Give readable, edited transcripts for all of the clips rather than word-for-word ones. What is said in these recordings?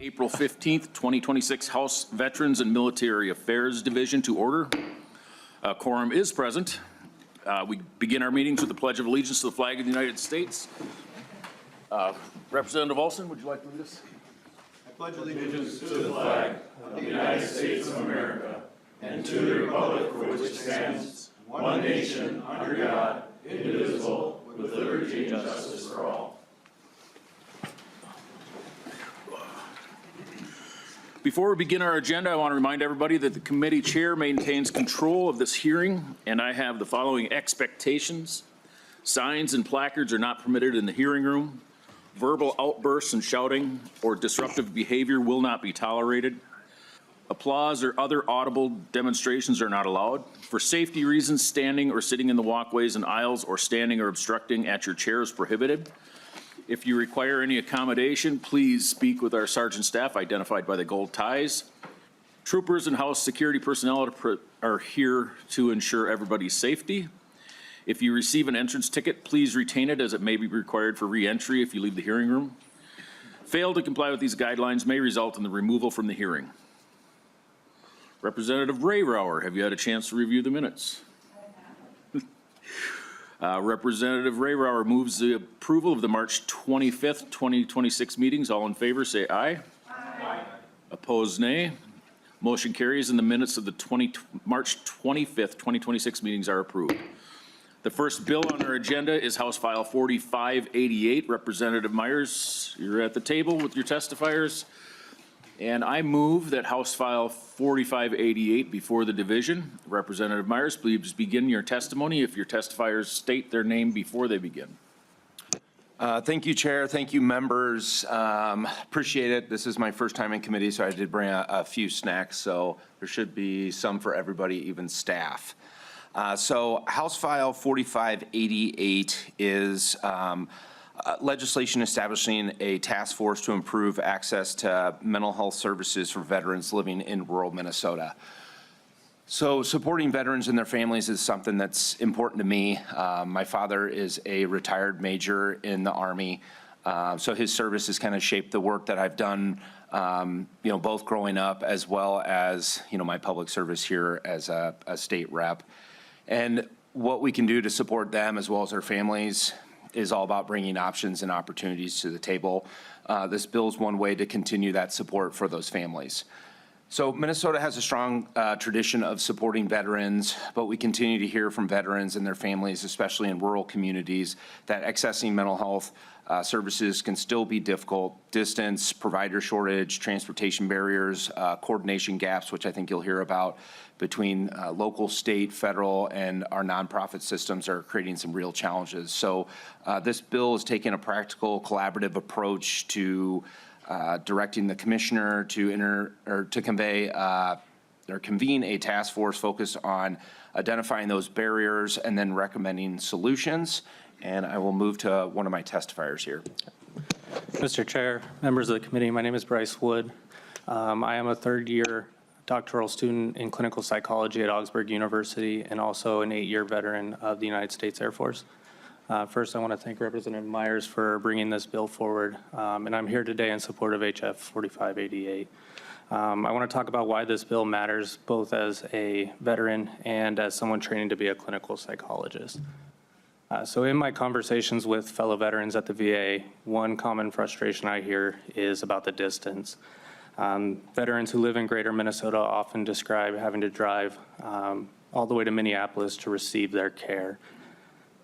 April 15th, 2026 House Veterans and Military Affairs Division to order. Quorum is present. We begin our meetings with the Pledge of Allegiance to the flag of the United States. Representative Olson, would you like to lead us? I pledge allegiance to the flag of the United States of America and to the republic for which it stands, one nation, under God, indivisible, with liberty and justice for all. Before we begin our agenda, I want to remind everybody that the committee chair maintains control of this hearing, and I have the following expectations. Signs and placards are not permitted in the hearing room. Verbal outbursts and shouting or disruptive behavior will not be tolerated. Applause or other audible demonstrations are not allowed. For safety reasons, standing or sitting in the walkways and aisles or standing or obstructing at your chair is prohibited. If you require any accommodation, please speak with our sergeant staff identified by the gold ties. Troopers and house security personnel are here to ensure everybody's safety. If you receive an entrance ticket, please retain it as it may be required for re-entry if you leave the hearing room. Fail to comply with these guidelines may result in the removal from the hearing. Representative Rymer, have you had a chance to review the minutes? Representative Rymer moves the approval of the March 25th, 2026 meetings. All in favor, say aye. Aye. Opposed, nay. Motion carries and the minutes of the March 25th, 2026 meetings are approved. The first bill on our agenda is House File 4588. Representative Myers, you're at the table with your testifiers. And I move that House File 4588 before the division. Representative Myers, please begin your testimony if your testifiers state their name before they begin. Thank you, Chair. Thank you, members. Appreciate it. This is my first time in committee, so I did bring a few snacks, so there should be some for everybody, even staff. So House File 4588 is legislation establishing a task force to improve access to mental health services for veterans living in rural Minnesota. So supporting veterans and their families is something that's important to me. My father is a retired major in the Army, so his service has kind of shaped the work that I've done, both growing up as well as, my public service here as a state rep. And what we can do to support them as well as their families is all about bringing options and opportunities to the table. This bill is one way to continue that support for those families. So Minnesota has a strong tradition of supporting veterans, but we continue to hear from veterans and their families, especially in rural communities, that accessing mental health services can still be difficult. Distance, provider shortage, transportation barriers, coordination gaps, which I think you'll hear about, between local, state, federal, and our nonprofit systems are creating some real challenges. So this bill is taking a practical, collaborative approach to directing the commissioner to convene a task force focused on identifying those barriers and then recommending solutions. And I will move to one of my testifiers here. Mr. Chair, members of the committee, my name is Bryce Wood. I am a third-year doctoral student in clinical psychology at Augsburg University and also an 8-year veteran of the United States Air Force. First, I want to thank Representative Myers for bringing this bill forward, and I'm here today in support of HF 4588. I want to talk about why this bill matters, both as a veteran and as someone training to be a clinical psychologist. So in my conversations with fellow veterans at the VA, one common frustration I hear is about the distance. Veterans who live in greater Minnesota often describe having to drive all the way to Minneapolis to receive their care.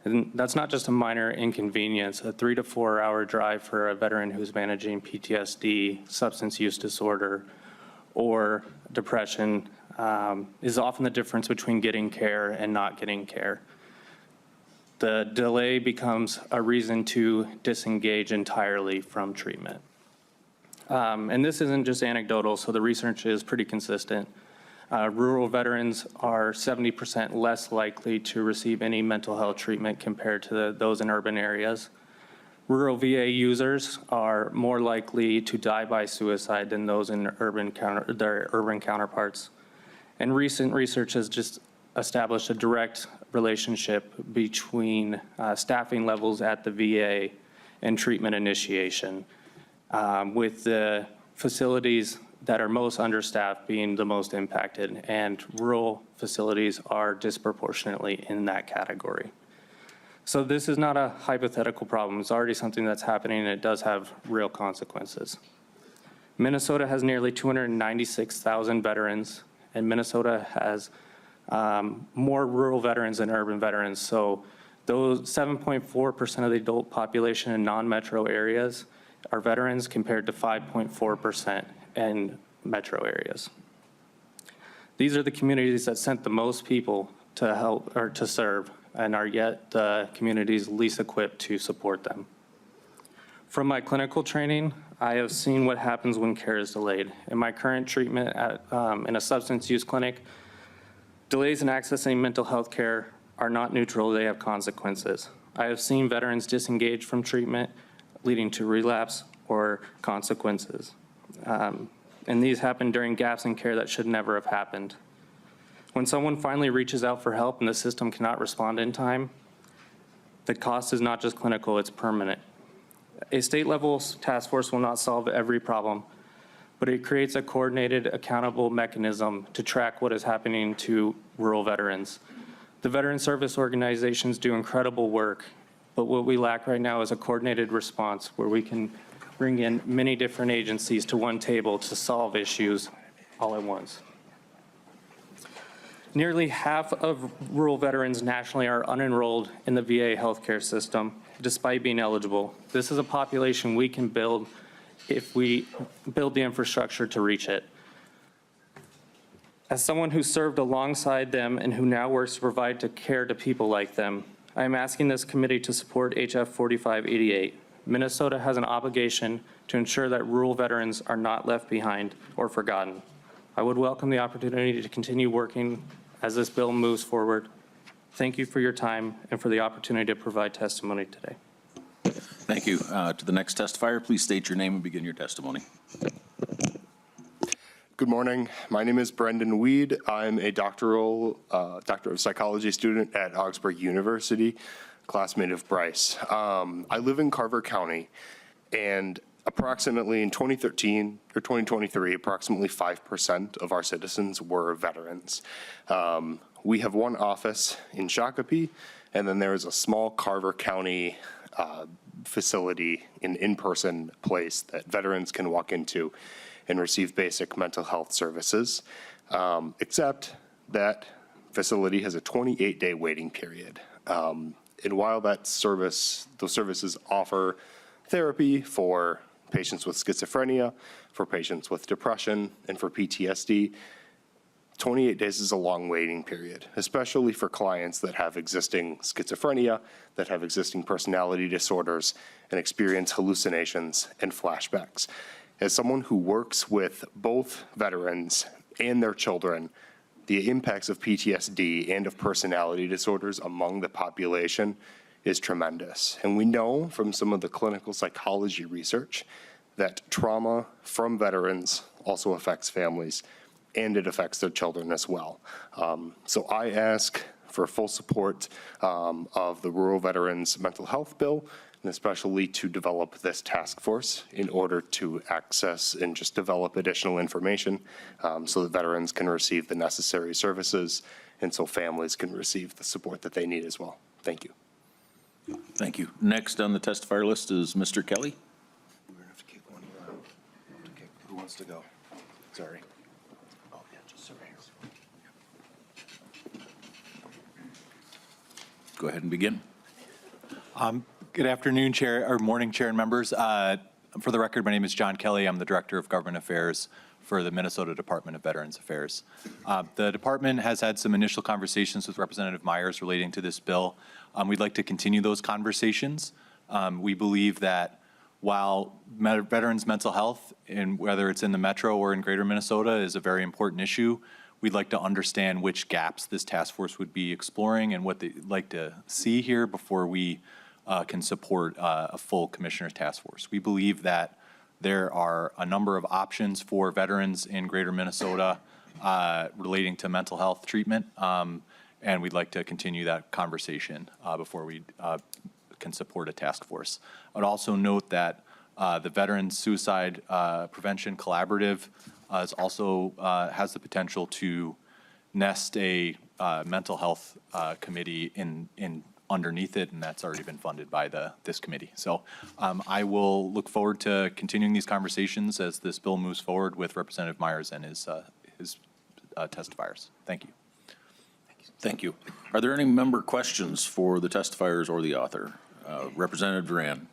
And that's not just a minor inconvenience. A 3 to 4 hour drive for a veteran who's managing PTSD, substance use disorder, or depression is often the difference between getting care and not getting care. The delay becomes a reason to disengage entirely from treatment. And this isn't just anecdotal, so the research is pretty consistent. Rural veterans are 70% less likely to receive any mental health treatment compared to those in urban areas. Rural VA users are more likely to die by suicide than those in their urban counterparts. And recent research has just established a direct relationship between staffing levels at the VA and treatment initiation. With the facilities that are most understaffed being the most impacted, and rural facilities are disproportionately in that category. So this is not a hypothetical problem. It's already something that's happening, and it does have real consequences. Minnesota has nearly 296,000 veterans, and Minnesota has more rural veterans than urban veterans. So those 7.4% of the adult population in non-metro areas are veterans compared to 5.4% in metro areas. These are the communities that sent the most people to help or to serve, and are yet the communities least equipped to support them. From my clinical training, I have seen what happens when care is delayed. In my current treatment in a substance use clinic, delays in accessing mental health care are not neutral, they have consequences. I have seen veterans disengage from treatment, leading to relapse or consequences. And these happen during gaps in care that should never have happened. When someone finally reaches out for help and the system cannot respond in time, the cost is not just clinical, it's permanent. A state-level task force will not solve every problem, but it creates a coordinated, accountable mechanism to track what is happening to rural veterans. The veteran service organizations do incredible work, but what we lack right now is a coordinated response where we can bring in many different agencies to one table to solve issues all at once. Nearly half of rural veterans nationally are unenrolled in the VA healthcare system, despite being eligible. This is a population we can build if we build the infrastructure to reach it. As someone who served alongside them and who now works to provide care to people like them, I am asking this committee to support HF 4588. Minnesota has an obligation to ensure that rural veterans are not left behind or forgotten. I would welcome the opportunity to continue working as this bill moves forward. Thank you for your time and for the opportunity to provide testimony today. Thank you. To the next testifier, please state your name and begin your testimony. Good morning. My name is Brendan Weed. I'm a Doctor of Psychology student at Augsburg University, classmate of Bryce. I live in Carver County, and approximately in 2013 or 2023, approximately 5% of our citizens were veterans. We have one office in Shakopee, and then there is a small Carver County facility, an in-person place that veterans can walk into and receive basic mental health services, except that facility has a 28-day waiting period. And while those services offer therapy for patients with schizophrenia, for patients with depression, and for PTSD, 28 days is a long waiting period, especially for clients that have existing schizophrenia, that have existing personality disorders, and experience hallucinations and flashbacks. As someone who works with both veterans and their children, the impacts of PTSD and of personality disorders among the population is tremendous. And we know from some of the clinical psychology research that trauma from veterans also affects families, and it affects their children as well. So I ask for full support of the Rural Veterans Mental Health Bill, and especially to develop this task force in order to access and just develop additional information so that veterans can receive the necessary services and so families can receive the support that they need as well. Thank you. Thank you. Next on the testifier list is Mr. Kelly. We're gonna have to kick one around. Okay, who wants to go? Sorry. Oh, yeah, just over here. Go ahead and begin. Good afternoon, Chair, or morning, Chair and members. For the record, my name is John Kelly. I'm the Director of Government Affairs for the Minnesota Department of Veterans Affairs. The department has had some initial conversations with Representative Myers relating to this bill. We'd like to continue those conversations. We believe that while veterans' mental health, and whether it's in the metro or in greater Minnesota, is a very important issue, we'd like to understand which gaps this task force would be exploring and what they'd like to see here before we can support a full commissioner's task force. We believe that there are a number of options for veterans in greater Minnesota relating to mental health treatment, and we'd like to continue that conversation before we can support a task force. I'd also note that The Veterans Suicide Prevention Collaborative is also has the potential to nest a mental health committee in underneath it, and that's already been funded by this committee. So I will look forward to continuing these conversations as this bill moves forward with Representative Myers and his testifiers. Thank you. Thank you. Are there any member questions for the testifiers or the author? Representative Duran.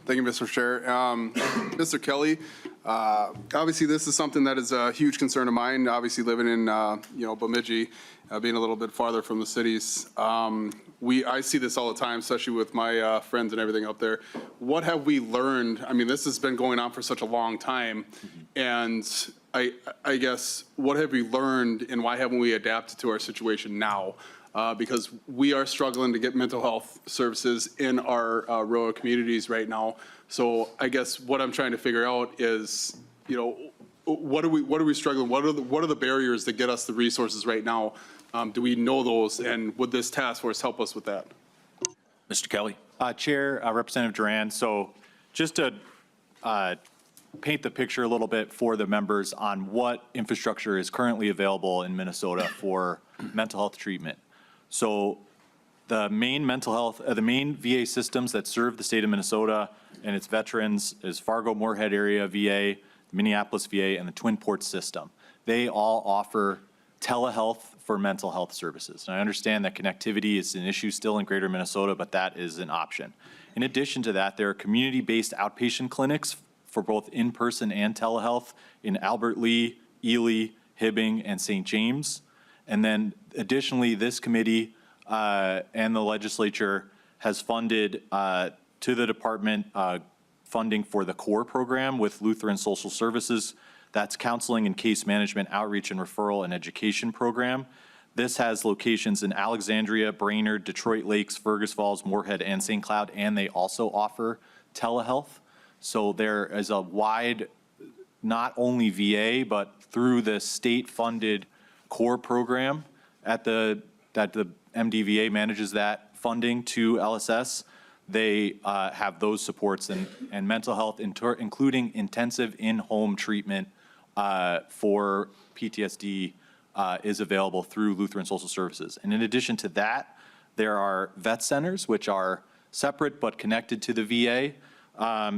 Thank you, Mr. Chair. Mr. Kelly, obviously this is something that is a huge concern of mine. Obviously living in, Bemidji, being a little bit farther from the cities. I see this all the time, especially with my friends and everything up there. What have we learned? I mean, this has been going on for such a long time. And I guess, what have we learned and why haven't we adapted to our situation now? Because we are struggling to get mental health services in our rural communities right now. So I guess what I'm trying to figure out is, what are we struggling? What are the barriers that get us the resources right now? Do we know those, and would this task force help us with that? Mr. Kelly. Chair, Representative Duran, so just to paint the picture a little bit for the members on what infrastructure is currently available in Minnesota for mental health treatment. So the main the main VA systems that serve the state of Minnesota and its veterans is Fargo-Moorhead area VA, Minneapolis VA, and the Twin Ports system. They all offer telehealth for mental health services. And I understand that connectivity is an issue still in greater Minnesota, but that is an option. In addition to that, there are community-based outpatient clinics for both in-person and telehealth in Albert Lee, Ely, Hibbing, and St. James. And then additionally, this committee and the legislature has funded to the department funding for the CORE program with Lutheran Social Services. That's counseling and case management, outreach and referral and education program. This has locations in Alexandria, Brainerd, Detroit Lakes, Fergus Falls, Moorhead, and St. Cloud, and they also offer telehealth. So there is a wide, not only VA, but through the state-funded CORE program that the MDVA manages that funding to LSS. They have those supports and mental health, including intensive in-home treatment for PTSD is available through Lutheran Social Services. And in addition to that, there are vet centers, which are separate but connected to the VA.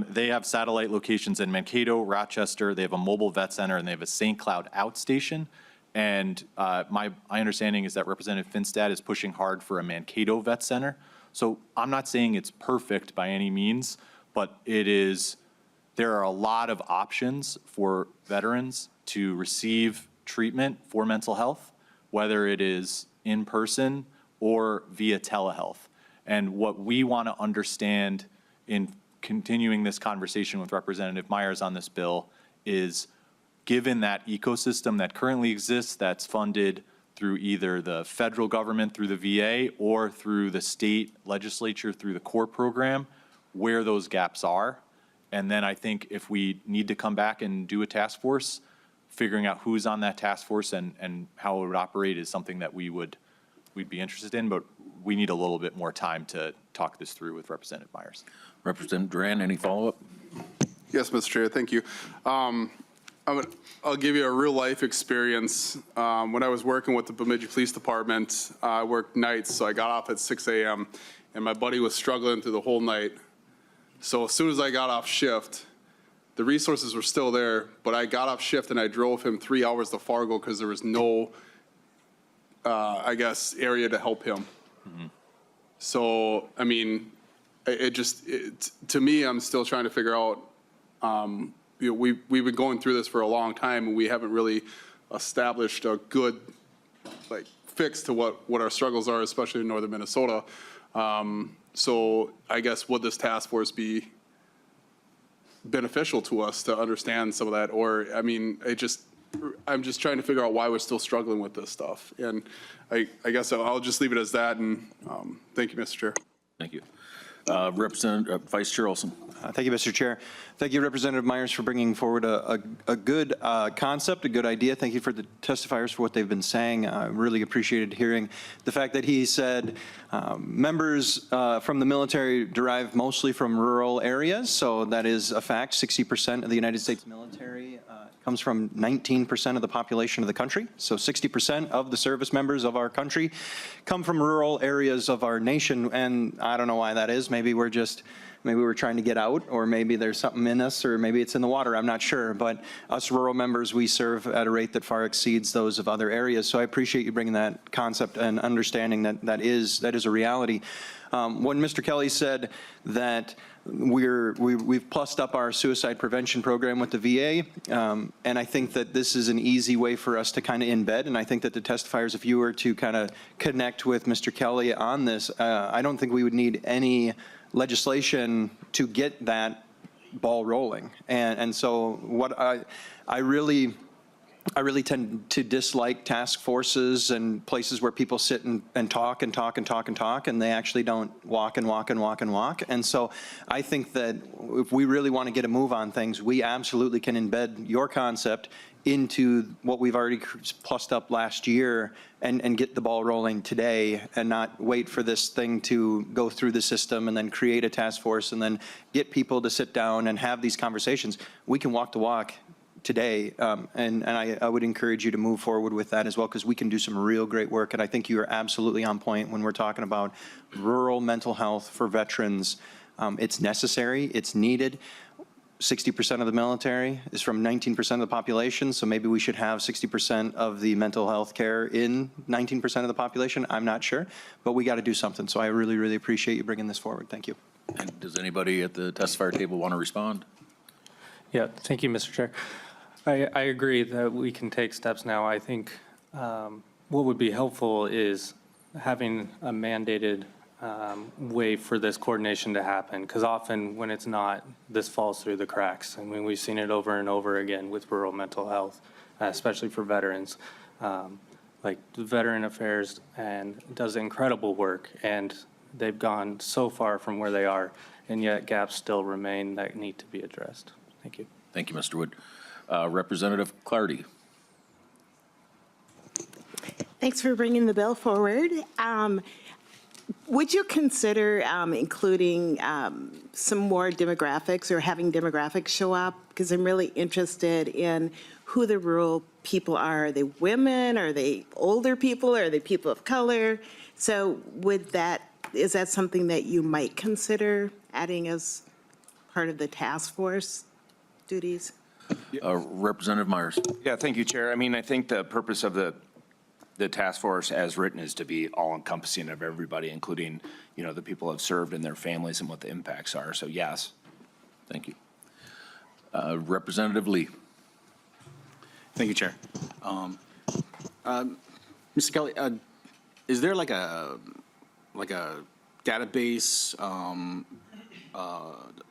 They have satellite locations in Mankato, Rochester. They have a mobile vet center, and they have a St. Cloud outstation. And my understanding is that Representative Finstad is pushing hard for a Mankato vet center. So I'm not saying it's perfect by any means, but there are a lot of options for veterans to receive treatment for mental health, whether it is in person or via telehealth. And what we want to understand in continuing this conversation with Representative Myers on this bill is, given that ecosystem that currently exists that's funded through either the federal government through the VA or through the state legislature through the CORE program, where those gaps are. And then I think if we need to come back and do a task force, figuring out who's on that task force and how it would operate is something that we'd be interested in, but we need a little bit more time to talk this through with Representative Myers. Representative Duran, any follow-up? Yes, Mr. Chair, thank you. I'll give you a real life experience. When I was working with the Bemidji Police Department, I worked nights, so I got off at 6 a.m. and my buddy was struggling through the whole night. So as soon as I got off shift, the resources were still there, but I got off shift and I drove him 3 hours to Fargo because there was no, area to help him. Mm-hmm. So, I mean, to me, I'm still trying to figure out, we've been going through this for a long time, and we haven't really established a good fix to what our struggles are, especially in northern Minnesota. So I guess would this task force be beneficial to us to understand some of that? Or, I mean, I'm just trying to figure out why we're still struggling with this stuff. And I guess I'll just leave it as that. And thank you, Mr. Chair. Thank you. Vice Chair Olson. Thank you, Mr. Chair. Thank you, Representative Myers, for bringing forward a good concept, a good idea. Thank you for the testifiers for what they've been saying. I really appreciated hearing the fact that he said members from the military derive mostly from rural areas, so that is a fact. 60% of the United States military comes from 19% of the population of the country. So 60% of the service members of our country come from rural areas of our nation, and I don't know why that is. Maybe we're trying to get out, or maybe there's something in us, or maybe it's in the water, I'm not sure. But us rural members, we serve at a rate that far exceeds those of other areas. So I appreciate you bringing that concept and understanding that is a reality. When Mr. Kelly said that we've plussed up our suicide prevention program with the VA, and I think that this is an easy way for us to kind of embed, and I think that the testifiers, if you were to kind of connect with Mr. Kelly on this, I don't think we would need any legislation to get that ball rolling. And so what I really tend to dislike task forces and places where people sit and talk and talk and talk and talk, and they actually don't walk and walk and walk and walk. And so I think that if we really want to get a move on things, we absolutely can embed your concept into what we've already plussed up last year and get the ball rolling today, and not wait for this thing to go through the system and then create a task force and then get people to sit down and have these conversations. We can walk the walk today, and I would encourage you to move forward with that as well, because we can do some real great work. And I think you are absolutely on point when we're talking about rural mental health for veterans. It's necessary, it's needed. 60% of the military is from 19% of the population, so maybe we should have 60% of the mental health care in 19% of the population. I'm not sure, but we got to do something. So I really, really appreciate you bringing this forward. Thank you. And does anybody at the testifier table want to respond? Yeah, thank you, Mr. Chair. I agree that we can take steps now. I think what would be helpful is having a mandated way for this coordination to happen, because often when it's not, this falls through the cracks. I mean, we've seen it over and over again with rural mental health, especially for veterans. Like Veteran Affairs and does incredible work, and they've gone so far from where they are, and yet gaps still remain that need to be addressed. Thank you. Thank you, Mr. Wood. Representative Clardy. Thanks for bringing the bill forward. Would you consider including some more demographics, or having demographics show up? Because I'm really interested in who the rural people are. Are they women? Are they older people? Are they people of color? So is that something that you might consider adding as part of the task force duties? Representative Myers. Yeah, thank you, Chair. I mean, I think the purpose of the task force as written is to be all-encompassing of everybody, including, the people who have served and their families and what the impacts are. So yes. Thank you. Representative Lee. Thank you, Chair. Mr. Kelly, is there like a database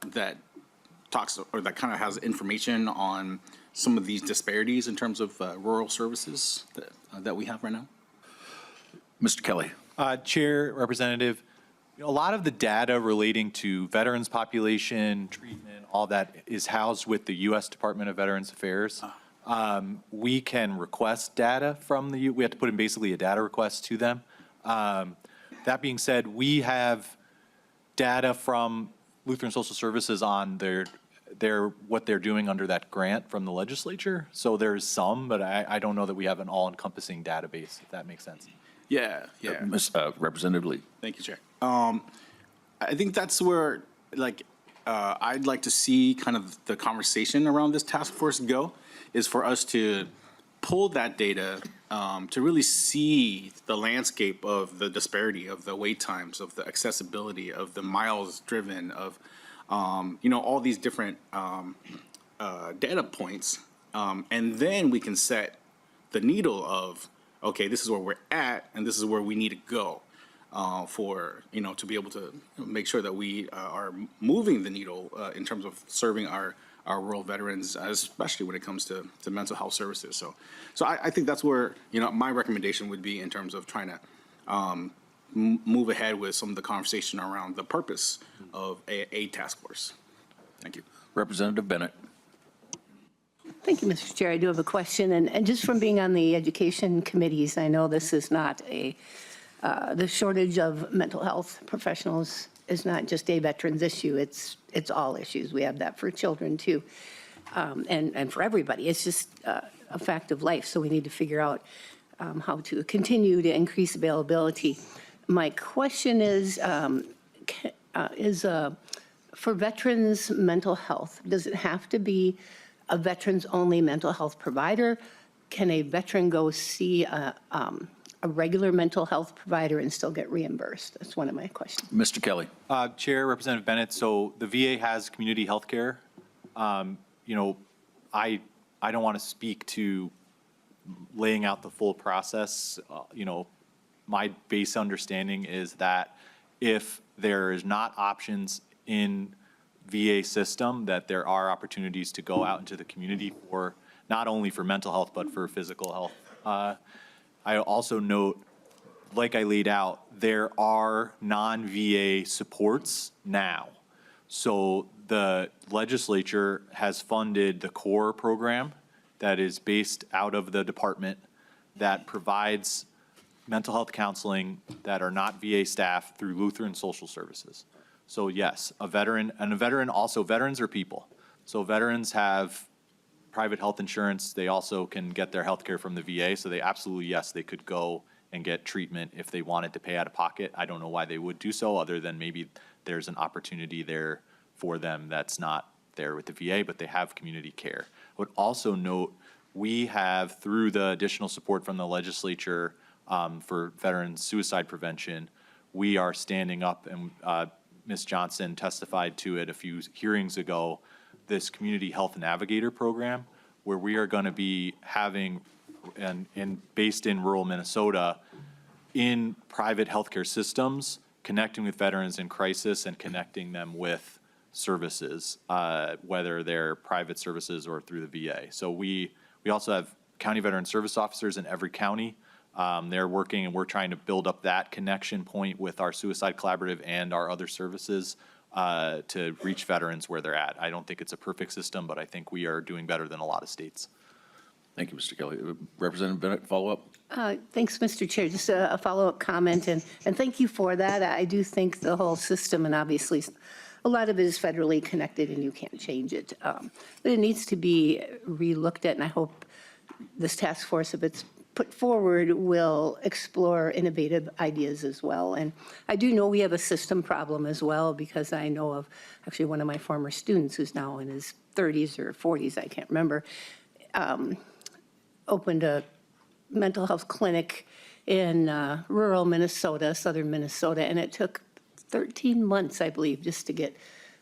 that talks, or that kind of has information on some of these disparities in terms of rural services that we have right now? Mr. Kelly. Chair, Representative, a lot of the data relating to veterans population, treatment, all that is housed with the U.S. Department of Veterans Affairs. We can request data from we have to put in basically a data request to them. That being said, we have data from Lutheran Social Services on what they're doing under that grant from the legislature. So there's some, but I don't know that we have an all-encompassing database, if that makes sense. Yeah. Representative Lee. Thank you, Chair. I think that's where, I'd like to see kind of the conversation around this task force go, is for us to pull that data to really see the landscape of the disparity of the wait times, of the accessibility, of the miles driven, of all these different data points, and then we can set the needle of, okay, this is where we're at, and this is where we need to go to be able to make sure that we are moving the needle in terms of serving our rural veterans, especially when it comes to mental health services. So I think that's where my recommendation would be in terms of trying to move ahead with some of the conversation around the purpose of a task force. Thank you. Representative Bennett. Thank you, Mr. Chair. I do have a question, and just from being on the education committees, I know this is not the shortage of mental health professionals is not just a veterans issue, it's all issues. We have that for children too, and for everybody. It's just a fact of life, so we need to figure out how to continue to increase availability. My question is for veterans' mental health, does it have to be a veterans-only mental health provider? Can a veteran go see a regular mental health provider and still get reimbursed? That's one of my questions. Mr. Kelly. Chair, Representative Bennett, so the VA has community health care. I don't want to speak to laying out the full process. My base understanding is that if there is not options in VA system, that there are opportunities to go out into the community for not only for mental health, but for physical health. I also note, like I laid out, there are non-VA supports now. So the legislature has funded the CORE program that is based out of the department that provides mental health counseling that are not VA staff through Lutheran Social Services. So yes, veterans are people. So veterans have private health insurance. They also can get their health care from the VA. So they absolutely, yes, they could go and get treatment if they wanted to pay out of pocket. I don't know why they would do so, other than maybe there's an opportunity there for them that's not there with the VA, but they have community care. I would also note, we have, through the additional support from the legislature for veterans suicide prevention, we are standing up, and Ms. Johnson testified to it a few hearings ago, this community health navigator program, where we are going to be having, and based in rural Minnesota, in private healthcare systems, connecting with veterans in crisis and connecting them with services, whether they're private services or through the VA. So we also have county veteran service officers in every county. They're working, and we're trying to build up that connection point with our suicide collaborative and our other services to reach veterans where they're at. I don't think it's a perfect system, but I think we are doing better than a lot of states. Thank you, Mr. Kelly. Representative Bennett, follow up? Thanks, Mr. Chair. Just a follow-up comment, and thank you for that. I do think the whole system, and obviously a lot of it is federally connected and you can't change it, but it needs to be re-looked at, and I hope this task force, if it's put forward, will explore innovative ideas as well. And I do know we have a system problem as well, because I know of actually one of my former students who's now in his 30s or 40s, I can't remember, opened a mental health clinic in rural Minnesota, southern Minnesota, and it took 13 months, I believe, just to get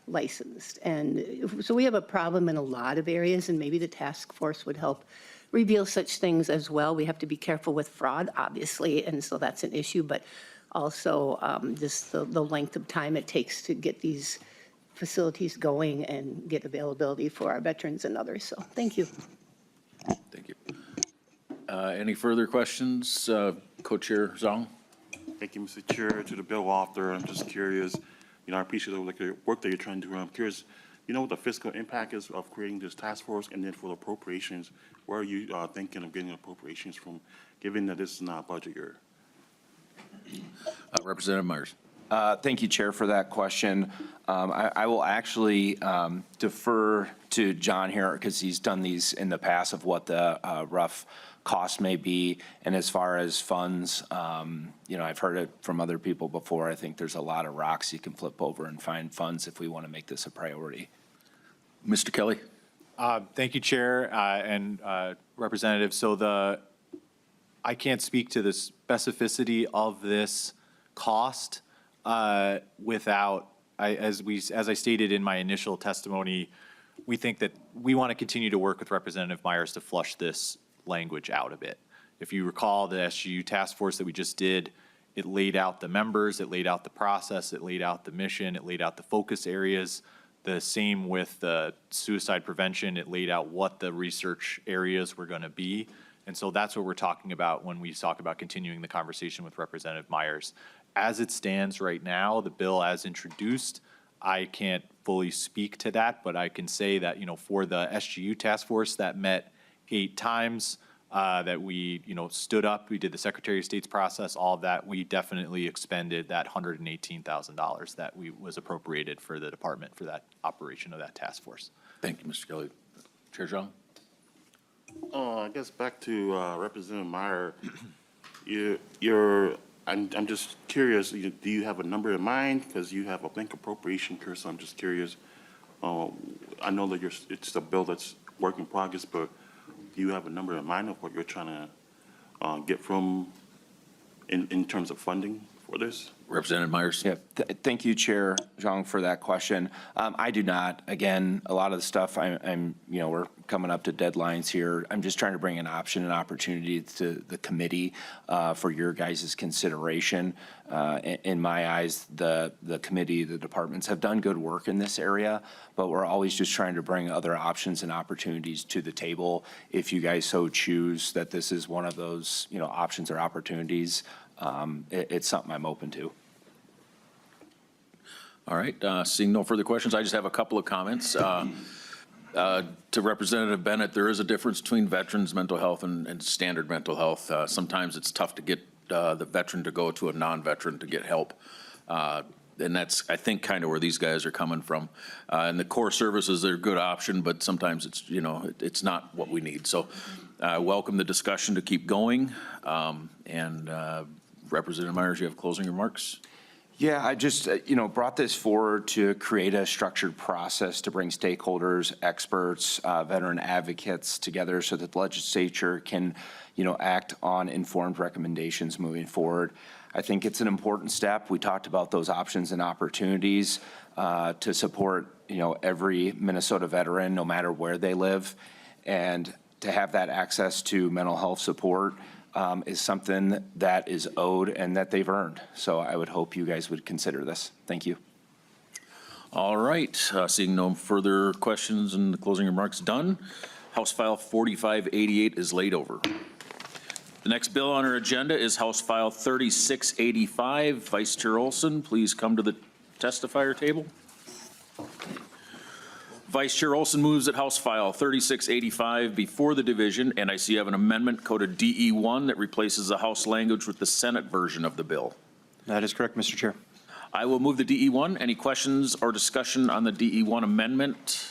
licensed. And so we have a problem in a lot of areas, and maybe the task force would help reveal such things as well. We have to be careful with fraud, obviously, and so that's an issue, but also just the length of time it takes to get these facilities going and get availability for our veterans and others. So thank you. Thank you. Any further questions? Co-Chair Zhang? Thank you, Mr. Chair. To the bill author, I'm just curious, I appreciate the work that you're trying to do. I'm curious, what the fiscal impact is of creating this task force, and then for the appropriations, where are you thinking of getting appropriations from, given that this is not a budget year? Representative Myers. Thank you, Chair, for that question. I will actually defer to John here, because he's done these in the past of what the rough cost may be. And as far as funds, I've heard it from other people before. I think there's a lot of rocks you can flip over and find funds if we want to make this a priority. Mr. Kelly? Thank you, Chair and Representative. So I can't speak to the specificity of this cost without, as I stated in my initial testimony, we think that we want to continue to work with Representative Myers to flush this language out a bit. If you recall, the SGU task force that we just did, it laid out the members, it laid out the process, it laid out the mission, it laid out the focus areas. The same with the suicide prevention, it laid out what the research areas were going to be. And so that's what we're talking about when we talk about continuing the conversation with Representative Myers. as it stands right now, the bill as introduced, I can't fully speak to that, but I can say that, for the SGU task force that met 8 times, that we, stood up, we did the Secretary of State's process, all of that, we definitely expended that $118,000 that was appropriated for the department for that operation of that task force. Thank you, Mr. Kelly. Chair Zhang? I guess back to Representative Meyer, I'm just curious, do you have a number in mind? Because you have a blank appropriation here, so I'm just curious. I know that it's a bill that's work in progress, but do you have a number in mind of what you're trying to get from in terms of funding for this? Representative Myers? Yeah, thank you, Chair Zhang, for that question. I do not. Again, a lot of the stuff we're coming up to deadlines here. I'm just trying to bring an option and opportunity to the committee for your guys' consideration. In my eyes, the committee, the departments have done good work in this area, but we're always just trying to bring other options and opportunities to the table. If you guys so choose that this is one of those, options or opportunities, it's something I'm open to. All right, seeing no further questions, I just have a couple of comments. To Representative Bennett, there is a difference between veterans' mental health and standard mental health. Sometimes it's tough to get the veteran to go to a non-veteran to get help. And that's, I think, kind of where these guys are coming from. And the core services are a good option, but sometimes it's, it's not what we need. So I welcome the discussion to keep going. Representative Myers, you have closing remarks? Yeah, I just, brought this forward to create a structured process to bring stakeholders, experts, veteran advocates together so that the legislature can, act on informed recommendations moving forward. I think it's an important step. We talked about those options and opportunities to support, every Minnesota veteran, no matter where they live, and to have that access to mental health support is something that is owed and that they've earned. So I would hope you guys would consider this. Thank you. All right, seeing no further questions and the closing remarks done, House File 4588 is laid over. The next bill on our agenda is House File 3685. Vice Chair Olson, please come to the testifier table. Vice Chair Olson moves that House File 3685 before the division, and I see you have an amendment coded DE1 that replaces the House language with the Senate version of the bill. That is correct, Mr. Chair. I will move the DE1. Any questions or discussion on the DE1 amendment?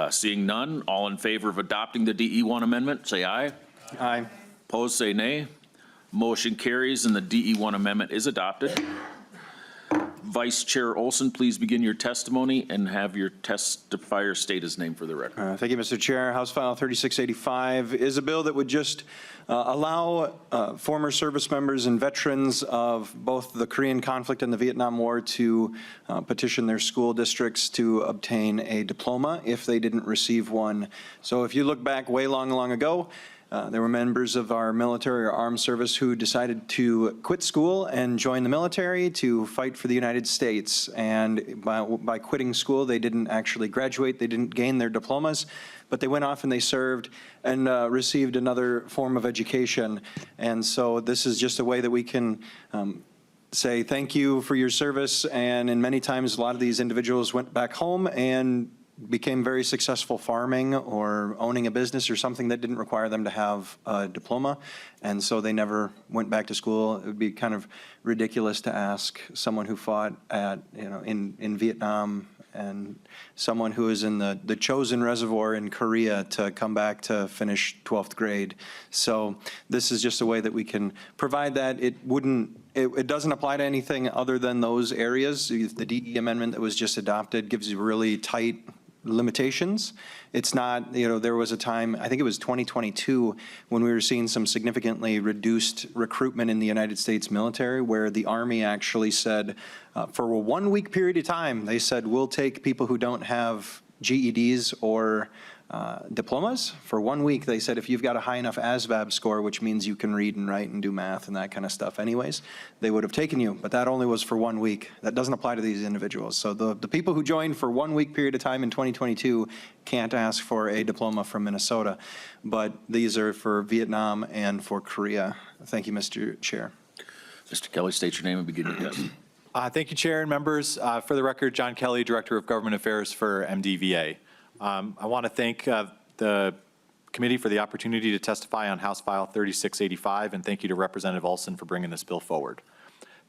Seeing none, all in favor of adopting the DE1 amendment, say aye. Aye. Opposed, say nay. Motion carries and the DE1 amendment is adopted. Vice Chair Olson, please begin your testimony and have your testifier state his name for the record. Thank you, Mr. Chair. House File 3685 is a bill that would just allow former service members and veterans of both the Korean conflict and the Vietnam War to petition their school districts to obtain a diploma if they didn't receive one. So if you look back way long ago, there were members of our military or armed service who decided to quit school and join the military to fight for the United States. And by quitting school, they didn't actually graduate, they didn't gain their diplomas, but they went off and they served and received another form of education. And so this is just a way that we can say thank you for your service. And in many times, a lot of these individuals went back home and became very successful farming or owning a business or something that didn't require them to have a diploma. And so they never went back to school. It would be kind of ridiculous to ask someone who fought at, in Vietnam and someone who is in the chosen reservoir in Korea to come back to finish 12th grade. So this is just a way that we can provide that. It doesn't apply to anything other than those areas. The DE amendment that was just adopted gives you really tight limitations. It's not, there was a time, I think it was 2022, when we were seeing some significantly reduced recruitment in the United States military, where the Army actually said, for a 1 week period of time, they said, we'll take people who don't have GEDs or diplomas. For 1 week, they said if you've got a high enough ASVAB score, which means you can read and write and do math and that kind of stuff anyways, they would have taken you, but that only was for 1 week. That doesn't apply to these individuals. So the people who joined for 1 week period of time in 2022 can't ask for a diploma from Minnesota, but these are for Vietnam and for Korea. Thank you, Mr. Chair. Mr. Kelly, state your name and begin your testimony. Thank you, Chair and members. For the record, John Kelly, Director of Government Affairs for MDVA. I want to thank the committee for the opportunity to testify on House File 3685, and thank you to Representative Olson for bringing this bill forward.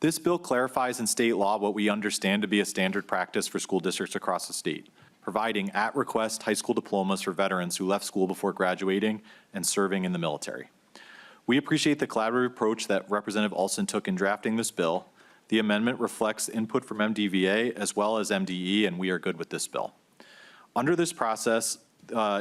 This bill clarifies in state law what we understand to be a standard practice for school districts across the state, providing at-request high school diplomas for veterans who left school before graduating and serving in the military. We appreciate the collaborative approach that Representative Olson took in drafting this bill. The amendment reflects input from MDVA as well as MDE, and we are good with this bill. Under this process,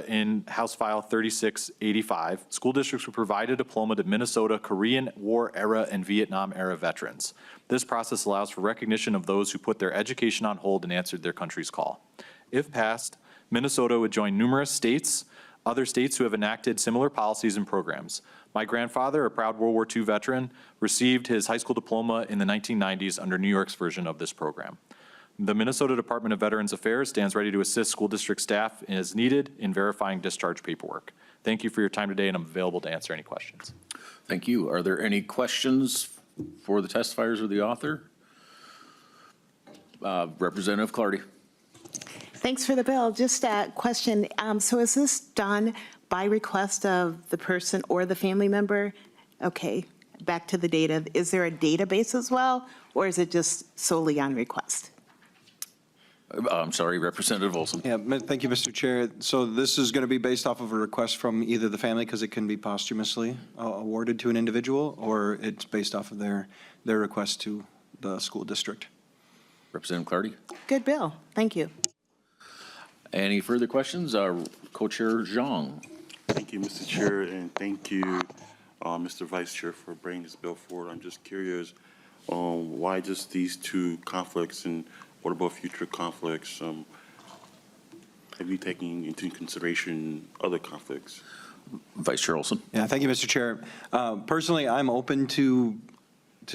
in House File 3685, school districts will provide a diploma to Minnesota Korean War era and Vietnam era veterans. This process allows for recognition of those who put their education on hold and answered their country's call. If passed, Minnesota would join numerous states, other states who have enacted similar policies and programs. My grandfather, a proud World War II veteran, received his high school diploma in the 1990s under New York's version of this program. The Minnesota Department of Veterans Affairs stands ready to assist school district staff as needed in verifying discharge paperwork. Thank you for your time today, and I'm available to answer any questions. Thank you. Are there any questions for the testifiers or the author? Representative Clardy. Thanks for the bill. Just a question. So is this done by request of the person or the family member? Okay, back to the data. Is there a database as well, or is it just solely on request? I'm sorry, Representative Olson. Yeah, thank you, Mr. Chair. So this is going to be based off of a request from either the family, because it can be posthumously awarded to an individual, or it's based off of their request to the school district. Representative Clardy. Good bill. Thank you. Any further questions? Co-Chair Zhang. Thank you, Mr. Chair, and thank you, Mr. Vice Chair, for bringing this bill forward. I'm just curious, why just these two conflicts, and what about future conflicts? Have you taken into consideration other conflicts? Vice Chair Olson. Yeah, thank you, Mr. Chair. Personally, I'm open to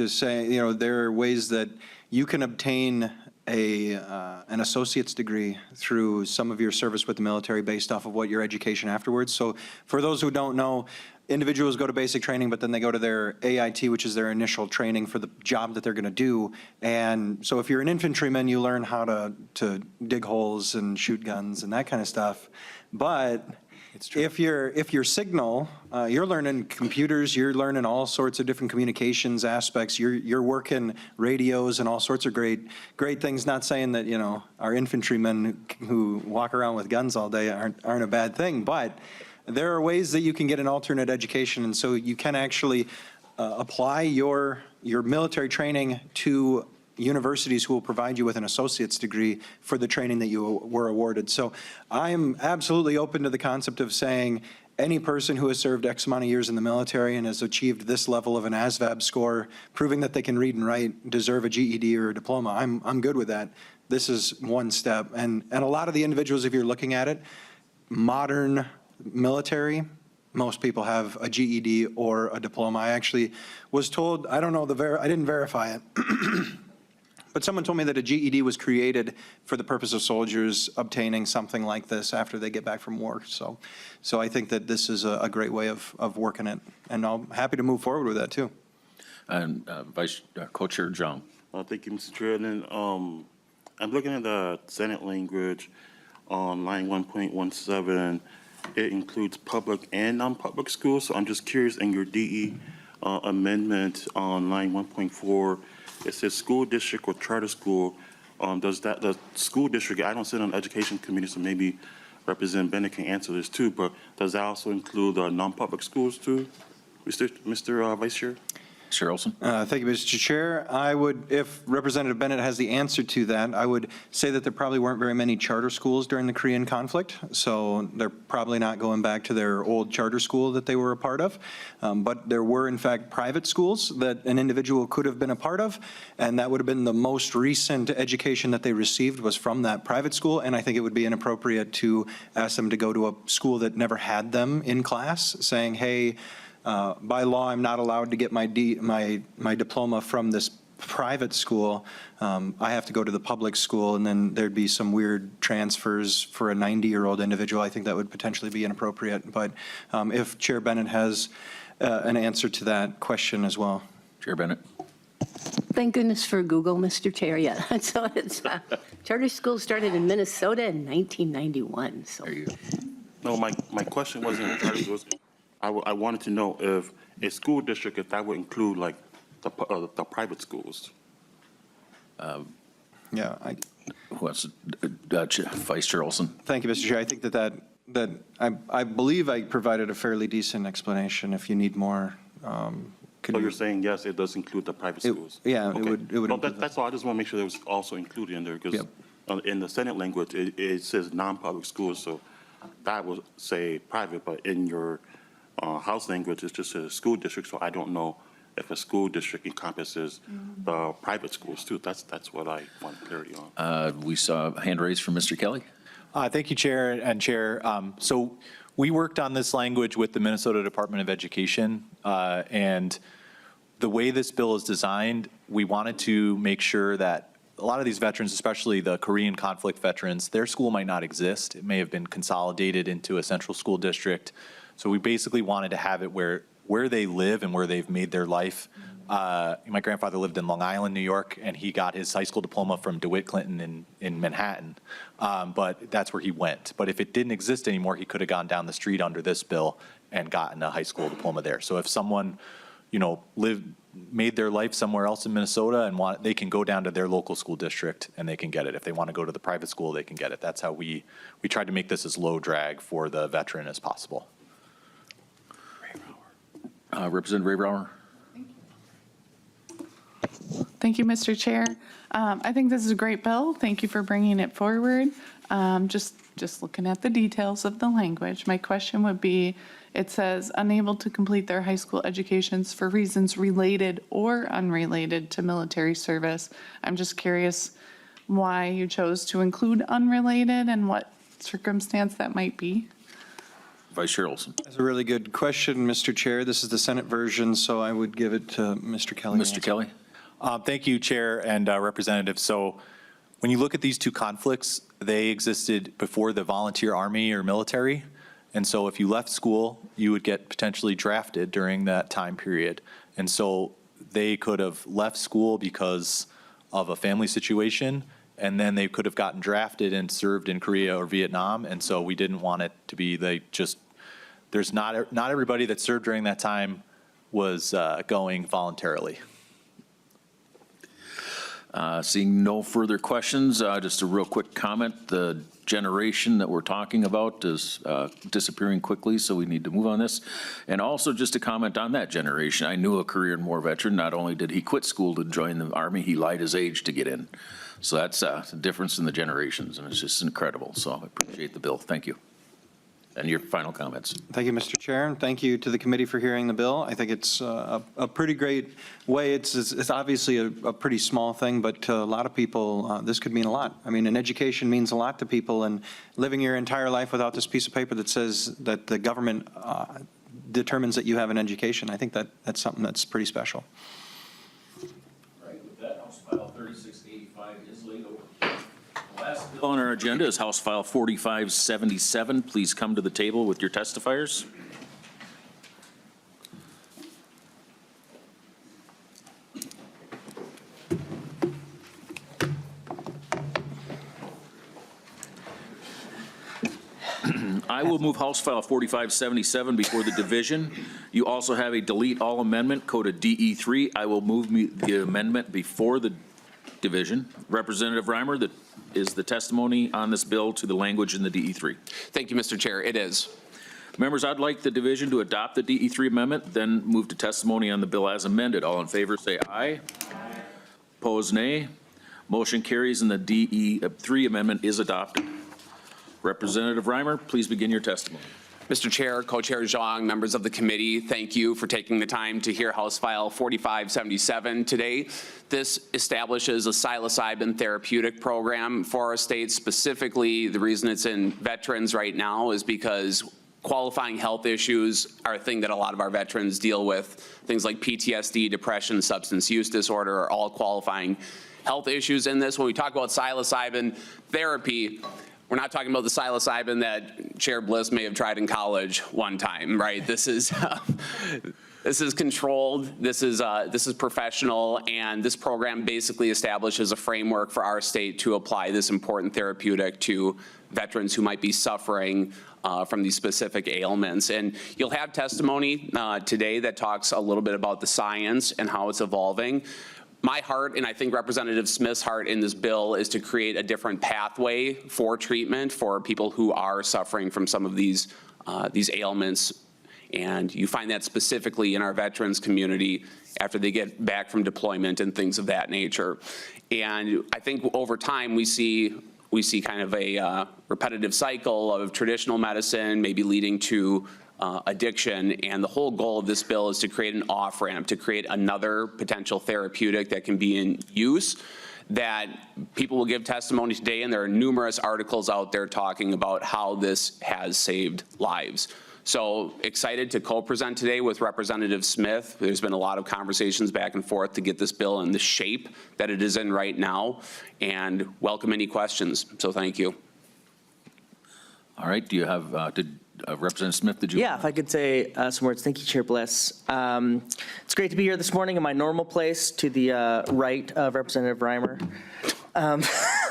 say, there are ways that you can obtain an associate's degree through some of your service with the military based off of what your education afterwards. So for those who don't know, individuals go to basic training, but then they go to their AIT, which is their initial training for the job that they're going to do. And so if you're an infantryman, you learn how to dig holes and shoot guns and that kind of stuff. But if you're signal, you're learning computers, you're learning all sorts of different communications aspects. You're working radios and all sorts of great things. Not saying that our infantrymen who walk around with guns all day aren't a bad thing, but there are ways that you can get an alternate education, and so you can actually apply your military training to universities who will provide you with an associate's degree for the training that you were awarded. So I'm absolutely open to the concept of saying any person who has served X amount of years in the military and has achieved this level of an ASVAB score, proving that they can read and write, deserve a GED or a diploma. I'm good with that. This is one step. And a lot of the individuals, if you're looking at it, modern military, most people have a GED or a diploma. I actually was told, I don't know, I didn't verify it, but someone told me that a GED was created for the purpose of soldiers obtaining something like this after they get back from war. So I think that this is a great way of working it, and I'm happy to move forward with that too. And Co-Chair Zhang. Thank you, Mr. Chair. And then I'm looking at the Senate language on line 1.17. It includes public and non-public schools. So I'm just curious, in your DE amendment on line 1.4, it says school district or charter school. Does the school district, I don't sit on the education committee, so maybe Representative Bennett can answer this too, but does that also include non-public schools too, Mr. Vice Chair? Chair Olson? Thank you, Mr. Chair. I would, if Representative Bennett has the answer to that, I would say that there probably weren't very many charter schools during the Korean conflict, so they're probably not going back to their old charter school that they were a part of. But there were, in fact, private schools that an individual could have been a part of, and that would have been the most recent education that they received was from that private school, and I think it would be inappropriate to ask them to go to a school that never had them in class, saying, hey, by law, I'm not allowed to get my diploma from this private school. I have to go to the public school, and then there'd be some weird transfers for a 90-year-old individual. I think that would potentially be inappropriate. But if Chair Bennett has an answer to that question as well. Chair Bennett? Thank goodness for Google, Mr. Chair, yeah. So it's, charter school started in Minnesota in 1991, so. There you go. No, my question wasn't, I wanted to know if a school district, if that would include like the private schools. Yeah, What's Vice Chair Olson? thank you, Mr. Chair. I think that I believe I provided a fairly decent explanation. If you need more, So you're saying, yes, it does include the private schools? yeah, it Okay. would No, include that. that's all. I just want to make sure that was also included in there because in the Senate language, it says non-public schools. So that would say private, but in your House language, it's just a school district. So I don't know if a school district encompasses the private schools too. That's what I want clarity on. We saw a hand raised from Mr. Kelly. Thank you, Chair and Chair. So we worked on this language with the Minnesota Department of Education, and the way this bill is designed, we wanted to make sure that a lot of these veterans, especially the Korean conflict veterans, their school might not exist. It may have been consolidated into a central school district. So we basically wanted to have it where they live and where they've made their life. My grandfather lived in Long Island, New York, and he got his high school diploma from DeWitt Clinton in Manhattan. But that's where he went. But if it didn't exist anymore, he could have gone down the street under this bill and gotten a high school diploma there. So if someone, made their life somewhere else in Minnesota and they can go down to their local school district and they can get it. If they want to go to the private school, they can get it. That's how we tried to make this as low drag for the veteran as possible. Representative Raybrower? Thank you, Mr. Chair. I think this is a great bill. Thank you for bringing it forward. Just looking at the details of the language, my question would be, it says unable to complete their high school educations for reasons related or unrelated to military service. I'm just curious why you chose to include unrelated and what circumstance that might be. Vice Chair Olson? That's a really good question, Mr. Chair. This is the Senate version, so I would give it to Mr. Kelly. Mr. Kelly? Thank you, Chair and Representative. So when you look at these two conflicts, they existed before the volunteer army or military. And so if you left school, you would get potentially drafted during that time period. And so they could have left school because of a family situation, and then they could have gotten drafted and served in Korea or Vietnam. And so we didn't want it to be there's not everybody that served during that time was going voluntarily. Seeing no further questions, just a real quick comment. The generation that we're talking about is disappearing quickly, so we need to move on this. And also just to comment on that generation, I knew a Korean War veteran. Not only did he quit school to join the Army, he lied his age to get in. So that's the difference in the generations, and it's just incredible. So I appreciate the bill. Thank you. And your final comments. Thank you, Mr. Chair, and thank you to the committee for hearing the bill. I think it's a pretty great way. It's obviously a pretty small thing, but to a lot of people, this could mean a lot. I mean, an education means a lot to people, and living your entire life without this piece of paper that says that the government determines that you have an education, I think that's something that's pretty special. All right, with that, House File 3685 is laid over. The last bill on our agenda is House File 4577. Please come to the table with your testifiers. I will move House File 4577 before the division. You also have a delete all amendment, coded DE3. I will move the amendment before the division. Representative Rymer, that is the testimony on this bill to the language in the DE3. Thank you, Mr. Chair. It is. Members, I'd like the division to adopt the DE3 amendment, then move to testimony on the bill as amended. All in favor, say aye. Opposed, nay. Motion carries and the DE3 amendment is adopted. Representative Rymer, please begin your testimony. Mr. Chair, Co-Chair Zhang, members of the committee, thank you for taking the time to hear House File 4577 today. This establishes a psilocybin therapeutic program for our state. Specifically, the reason it's in veterans right now is because qualifying health issues are a thing that a lot of our veterans deal with. Things like PTSD, depression, substance use disorder are all qualifying health issues in this. When we talk about psilocybin therapy, we're not talking about the psilocybin that Chair Bliss may have tried in college one time, right? This is controlled, this is professional, and this program basically establishes a framework for our state to apply this important therapeutic to veterans who might be suffering from these specific ailments. And you'll have testimony today that talks a little bit about the science and how it's evolving. My heart, and I think Representative Smith's heart in this bill, is to create a different pathway for treatment for people who are suffering from some of these ailments. And you find that specifically in our veterans community after they get back from deployment and things of that nature. And I think over time we see kind of a repetitive cycle of traditional medicine maybe leading to addiction, and the whole goal of this bill is to create an off-ramp, to create another potential therapeutic that can be in use, that people will give testimony today, and there are numerous articles out there talking about how this has saved lives. So excited to co-present today with Representative Smith. There's been a lot of conversations back and forth to get this bill in the shape that it is in right now, and welcome any questions, so thank you. All right, do you have, Representative Smith, did you? Yeah, if I could say some words. Thank you, Chair Bliss. It's great to be here this morning in my normal place to the right of Representative Rymer.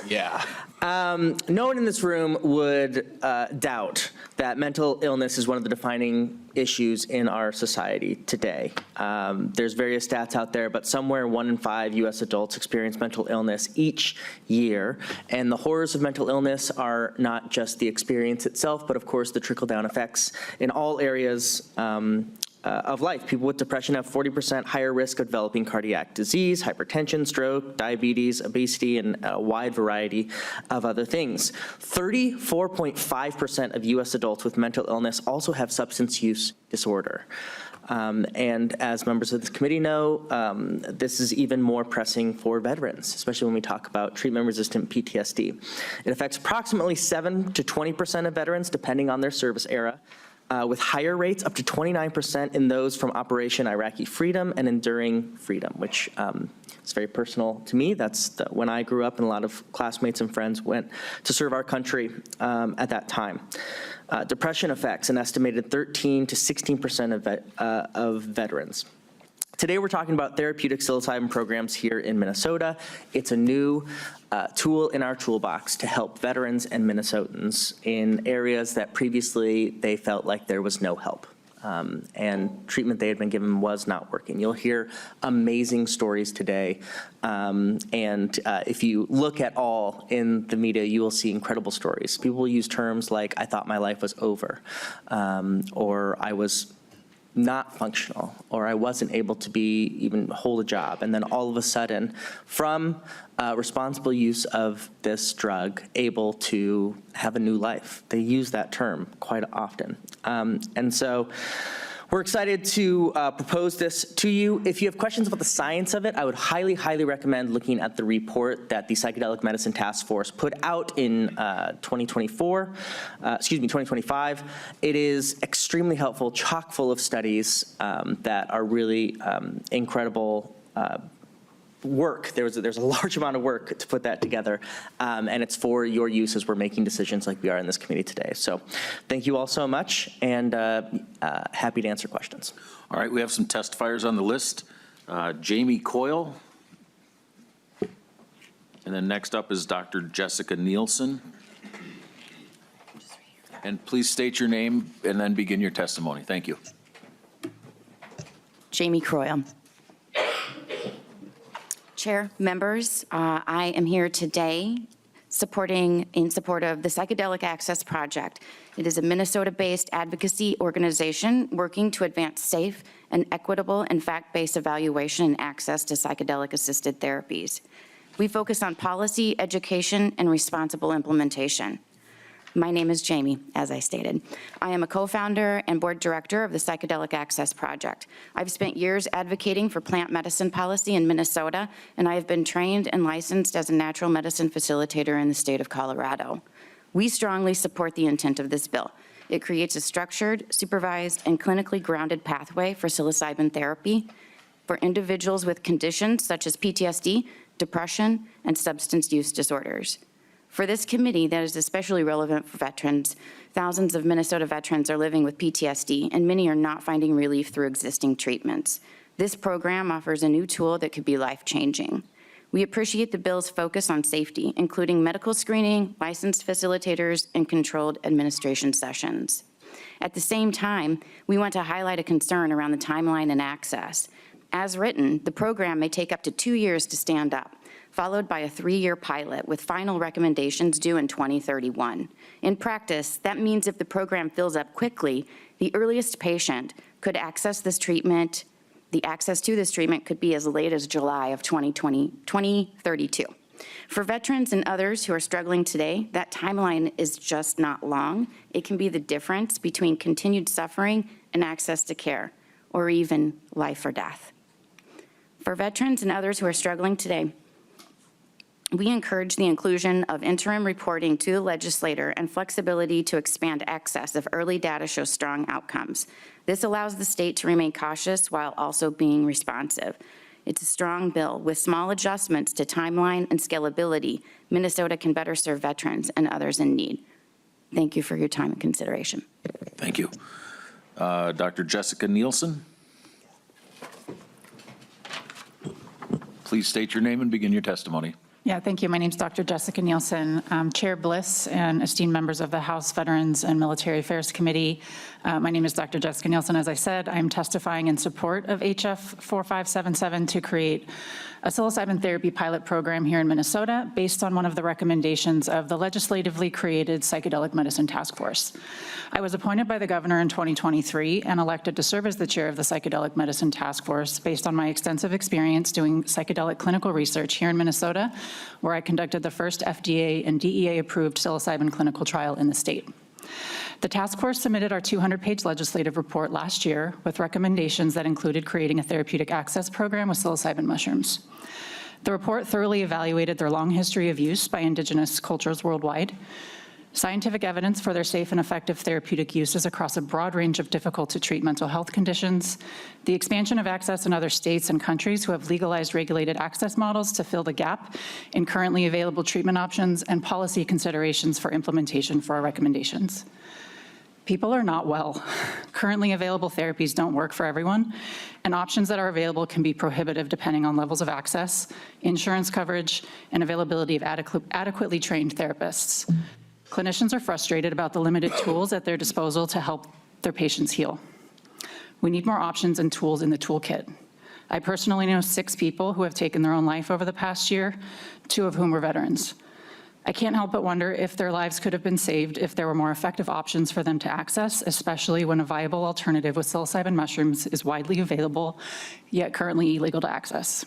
Yeah. No one in this room would doubt that mental illness is one of the defining issues in our society today. There's various stats out there, but somewhere 1 in 5 U.S. adults experience mental illness each year. And the horrors of mental illness are not just the experience itself, but of course the trickle-down effects in all areas of life. People with depression have 40% higher risk of developing cardiac disease, hypertension, stroke, diabetes, obesity, and a wide variety of other things. 34.5% of U.S. adults with mental illness also have substance use disorder. And as members of this committee know, this is even more pressing for veterans, especially when we talk about treatment-resistant PTSD. It affects approximately 7 to 20% of veterans, depending on their service era, with higher rates up to 29% in those from Operation Iraqi Freedom and Enduring Freedom, which is very personal to me. That's when I grew up, and a lot of classmates and friends went to serve our country at that time. Depression affects an estimated 13 to 16% of veterans. Today we're talking about therapeutic psilocybin programs here in Minnesota. It's a new tool in our toolbox to help veterans and Minnesotans in areas that previously they felt like there was no help. And treatment they had been given was not working. You'll hear amazing stories today. And if you look at all in the media, you will see incredible stories. People will use terms like, I thought my life was over, or I was not functional, or I wasn't able to even hold a job. And then all of a sudden, from responsible use of this drug, able to have a new life. They use that term quite often. And so we're excited to propose this to you. If you have questions about the science of it, I would highly, highly recommend looking at the report that the Psychedelic Medicine Task Force put out in 2025. It is extremely helpful, chock full of studies that are really incredible work. There's a large amount of work to put that together, and it's for your use as we're making decisions like we are in this committee today. So thank you all so much, and happy to answer questions. All right, we have some testifiers on the list. Jamie Coyle. And then next up is Dr. Jessica Nielsen. And please state your name and then begin your testimony. Thank you. Jamie Croyle. Chair, members, I am here today in support of the Psychedelic Access Project. It is a Minnesota-based advocacy organization working to advance safe and equitable and fact-based evaluation and access to psychedelic-assisted therapies. We focus on policy, education, and responsible implementation. My name is Jamie, as I stated. I am a co-founder and board director of the Psychedelic Access Project. I've spent years advocating for plant medicine policy in Minnesota, and I have been trained and licensed as a natural medicine facilitator in the state of Colorado. We strongly support the intent of this bill. It creates a structured, supervised, and clinically grounded pathway for psilocybin therapy for individuals with conditions such as PTSD, depression, and substance use disorders. For this committee, that is especially relevant for veterans. Thousands of Minnesota veterans are living with PTSD, and many are not finding relief through existing treatments. This program offers a new tool that could be life-changing. We appreciate the bill's focus on safety, including medical screening, licensed facilitators, and controlled administration sessions. At the same time, we want to highlight a concern around the timeline and access. As written, the program may take up to 2 years to stand up, followed by a 3-year pilot with final recommendations due in 2031. In practice, that means if the program fills up quickly, the earliest patient could access this treatment, the access to this treatment could be as late as July of 2032. For veterans and others who are struggling today, that timeline is just not long. It can be the difference between continued suffering and access to care, or even life or death. For veterans and others who are struggling today, we encourage the inclusion of interim reporting to the legislator and flexibility to expand access if early data shows strong outcomes. This allows the state to remain cautious while also being responsive. It's a strong bill. With small adjustments to timeline and scalability, Minnesota can better serve veterans and others in need. Thank you for your time and consideration. Thank you. Dr. Jessica Nielsen. Please state your name and begin your testimony. Yeah, thank you. My name is Dr. Jessica Nielsen. Chair Bliss and esteemed members of the House Veterans and Military Affairs Committee. My name is Dr. Jessica Nielsen. As I said, I'm testifying in support of HF 4577 to create a psilocybin therapy pilot program here in Minnesota based on one of the recommendations of the legislatively created Psychedelic Medicine Task Force. I was appointed by the governor in 2023 and elected to serve as the chair of the Psychedelic Medicine Task Force based on my extensive experience doing psychedelic clinical research here in Minnesota, where I conducted the first FDA and DEA-approved psilocybin clinical trial in the state. The task force submitted our 200-page legislative report last year with recommendations that included creating a therapeutic access program with psilocybin mushrooms. The report thoroughly evaluated their long history of use by indigenous cultures worldwide, scientific evidence for their safe and effective therapeutic uses across a broad range of difficult-to-treat mental health conditions, the expansion of access in other states and countries who have legalized regulated access models to fill the gap in currently available treatment options, and policy considerations for implementation for our recommendations. People are not well. Currently available therapies don't work for everyone, and options that are available can be prohibitive depending on levels of access, insurance coverage, and availability of adequately trained therapists. Clinicians are frustrated about the limited tools at their disposal to help their patients heal. We need more options and tools in the toolkit. I personally know 6 people who have taken their own life over the past year, 2 of whom were veterans. I can't help but wonder if their lives could have been saved if there were more effective options for them to access, especially when a viable alternative with psilocybin mushrooms is widely available, yet currently illegal to access.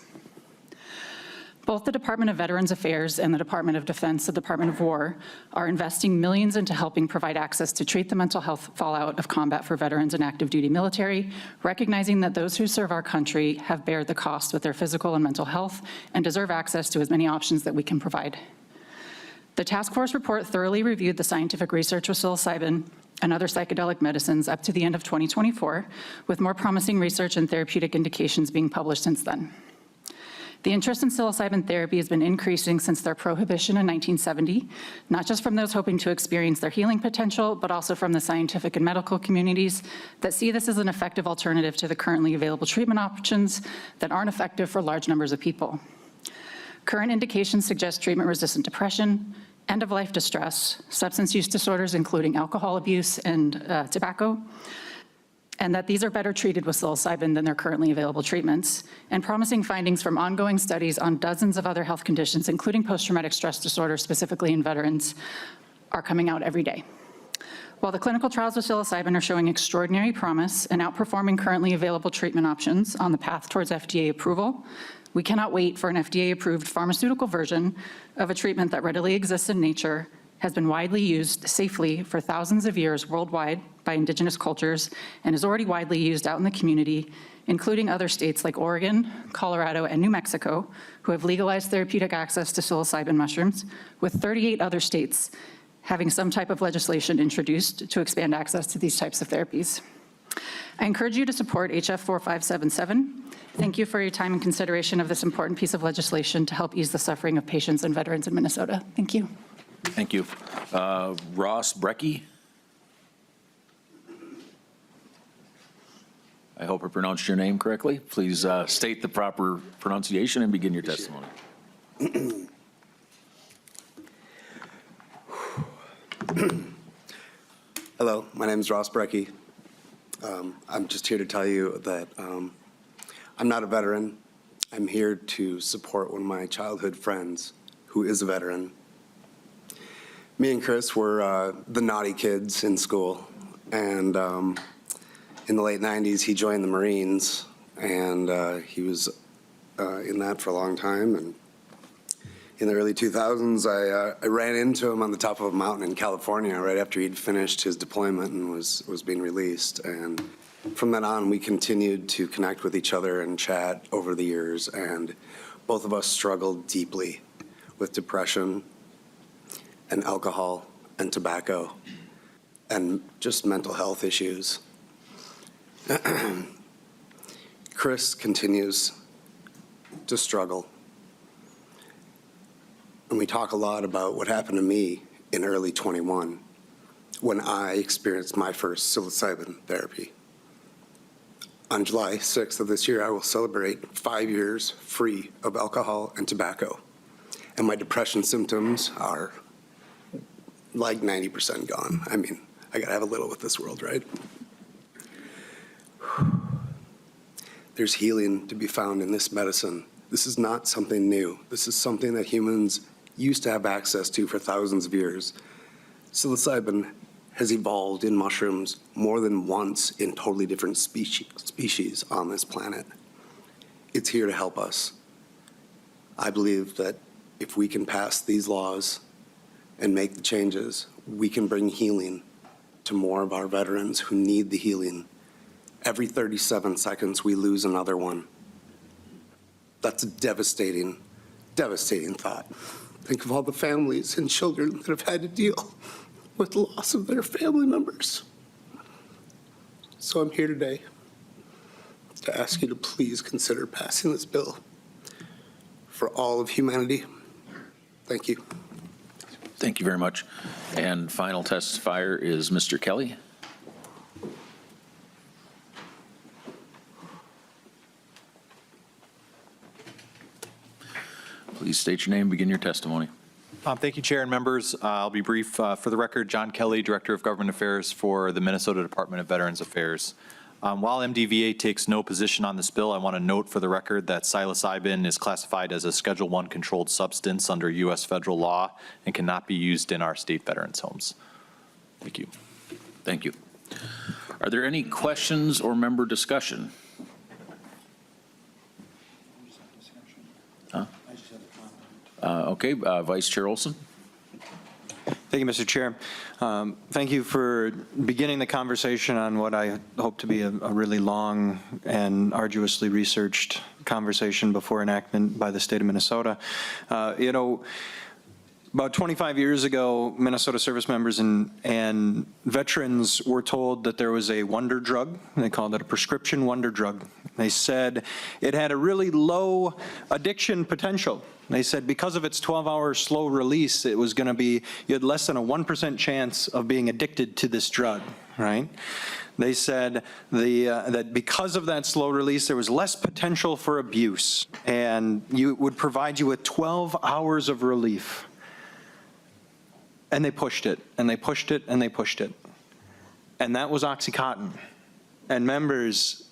Both the Department of Veterans Affairs and the Department of Defense, the Department of War, are investing millions into helping provide access to treat the mental health fallout of combat for veterans and active duty military, recognizing that those who serve our country have bared the cost with their physical and mental health and deserve access to as many options that we can provide. The task force report thoroughly reviewed the scientific research with psilocybin and other psychedelic medicines up to the end of 2024, with more promising research and therapeutic indications being published since then. The interest in psilocybin therapy has been increasing since their prohibition in 1970, not just from those hoping to experience their healing potential, but also from the scientific and medical communities that see this as an effective alternative to the currently available treatment options that aren't effective for large numbers of people. Current indications suggest treatment-resistant depression, end-of-life distress, substance use disorders including alcohol abuse and tobacco, and that these are better treated with psilocybin than their currently available treatments, and promising findings from ongoing studies on dozens of other health conditions, including post-traumatic stress disorder, specifically in veterans, are coming out every day. While the clinical trials with psilocybin are showing extraordinary promise and outperforming currently available treatment options on the path towards FDA approval, we cannot wait for an FDA-approved pharmaceutical version of a treatment that readily exists in nature, has been widely used safely for thousands of years worldwide by indigenous cultures, and is already widely used out in the community, including other states like Oregon, Colorado, and New Mexico, who have legalized therapeutic access to psilocybin mushrooms, with 38 other states having some type of legislation introduced to expand access to these types of therapies. I encourage you to support HF 4577. Thank you for your time and consideration of this important piece of legislation to help ease the suffering of patients and veterans in Minnesota. Thank you. Thank you. Ross Brecky. I hope I pronounced your name correctly. Please state the proper pronunciation and begin your testimony. Hello, my name is Ross Brecky. I'm just here to tell you that I'm not a veteran. I'm here to support one of my childhood friends who is a veteran. Me and Chris were the naughty kids in school, and in the late 90s he joined the Marines, and he was in that for a long time. And in the early 2000s, I ran into him on the top of a mountain in California right after he'd finished his deployment and was being released. And from then on, we continued to connect with each other and chat over the years, and both of us struggled deeply with depression and alcohol and tobacco and just mental health issues. Chris continues to struggle. And we talk a lot about what happened to me in early 21 when I experienced my first psilocybin therapy. On July 6th of this year, I will celebrate 5 years free of alcohol and tobacco. And my depression symptoms are like 90% gone. I mean, I gotta have a little with this world, right? There's healing to be found in this medicine. This is not something new. This is something that humans used to have access to for thousands of years. Psilocybin has evolved in mushrooms more than once in totally different species on this planet. It's here to help us. I believe that if we can pass these laws and make the changes, we can bring healing to more of our veterans who need the healing. Every 37 seconds, we lose another one. That's a devastating, devastating thought. Think of all the families and children that have had to deal with the loss of their family members. So I'm here today to ask you to please consider passing this bill for all of humanity. Thank you. Thank you very much. And final testifier is Mr. Kelly. Please state your name, begin your testimony. Thank you, Chair and members. I'll be brief. For the record, John Kelly, Director of Government Affairs for the Minnesota Department of Veterans Affairs. While MDVA takes no position on this bill, I want to note for the record that psilocybin is classified as a Schedule I controlled substance under U.S. federal law and cannot be used in our state veterans' homes. Thank you. Thank you. Are there any questions or member discussion? Huh? Okay, Vice Chair Olson. Thank you, Mr. Chair. Thank you for beginning the conversation on what I hope to be a really long and arduously researched conversation before enactment by the state of Minnesota. You know, about 25 years ago, Minnesota service members and veterans were told that there was a wonder drug. They called it a prescription wonder drug. They said it had a really low addiction potential. They said because of its 12-hour slow release, it was going to be, you had less than a 1% chance of being addicted to this drug, right? They said that because of that slow release, there was less potential for abuse, and it would provide you with 12 hours of relief. And they pushed it, and they pushed it, and they pushed it. And that was OxyContin. and members,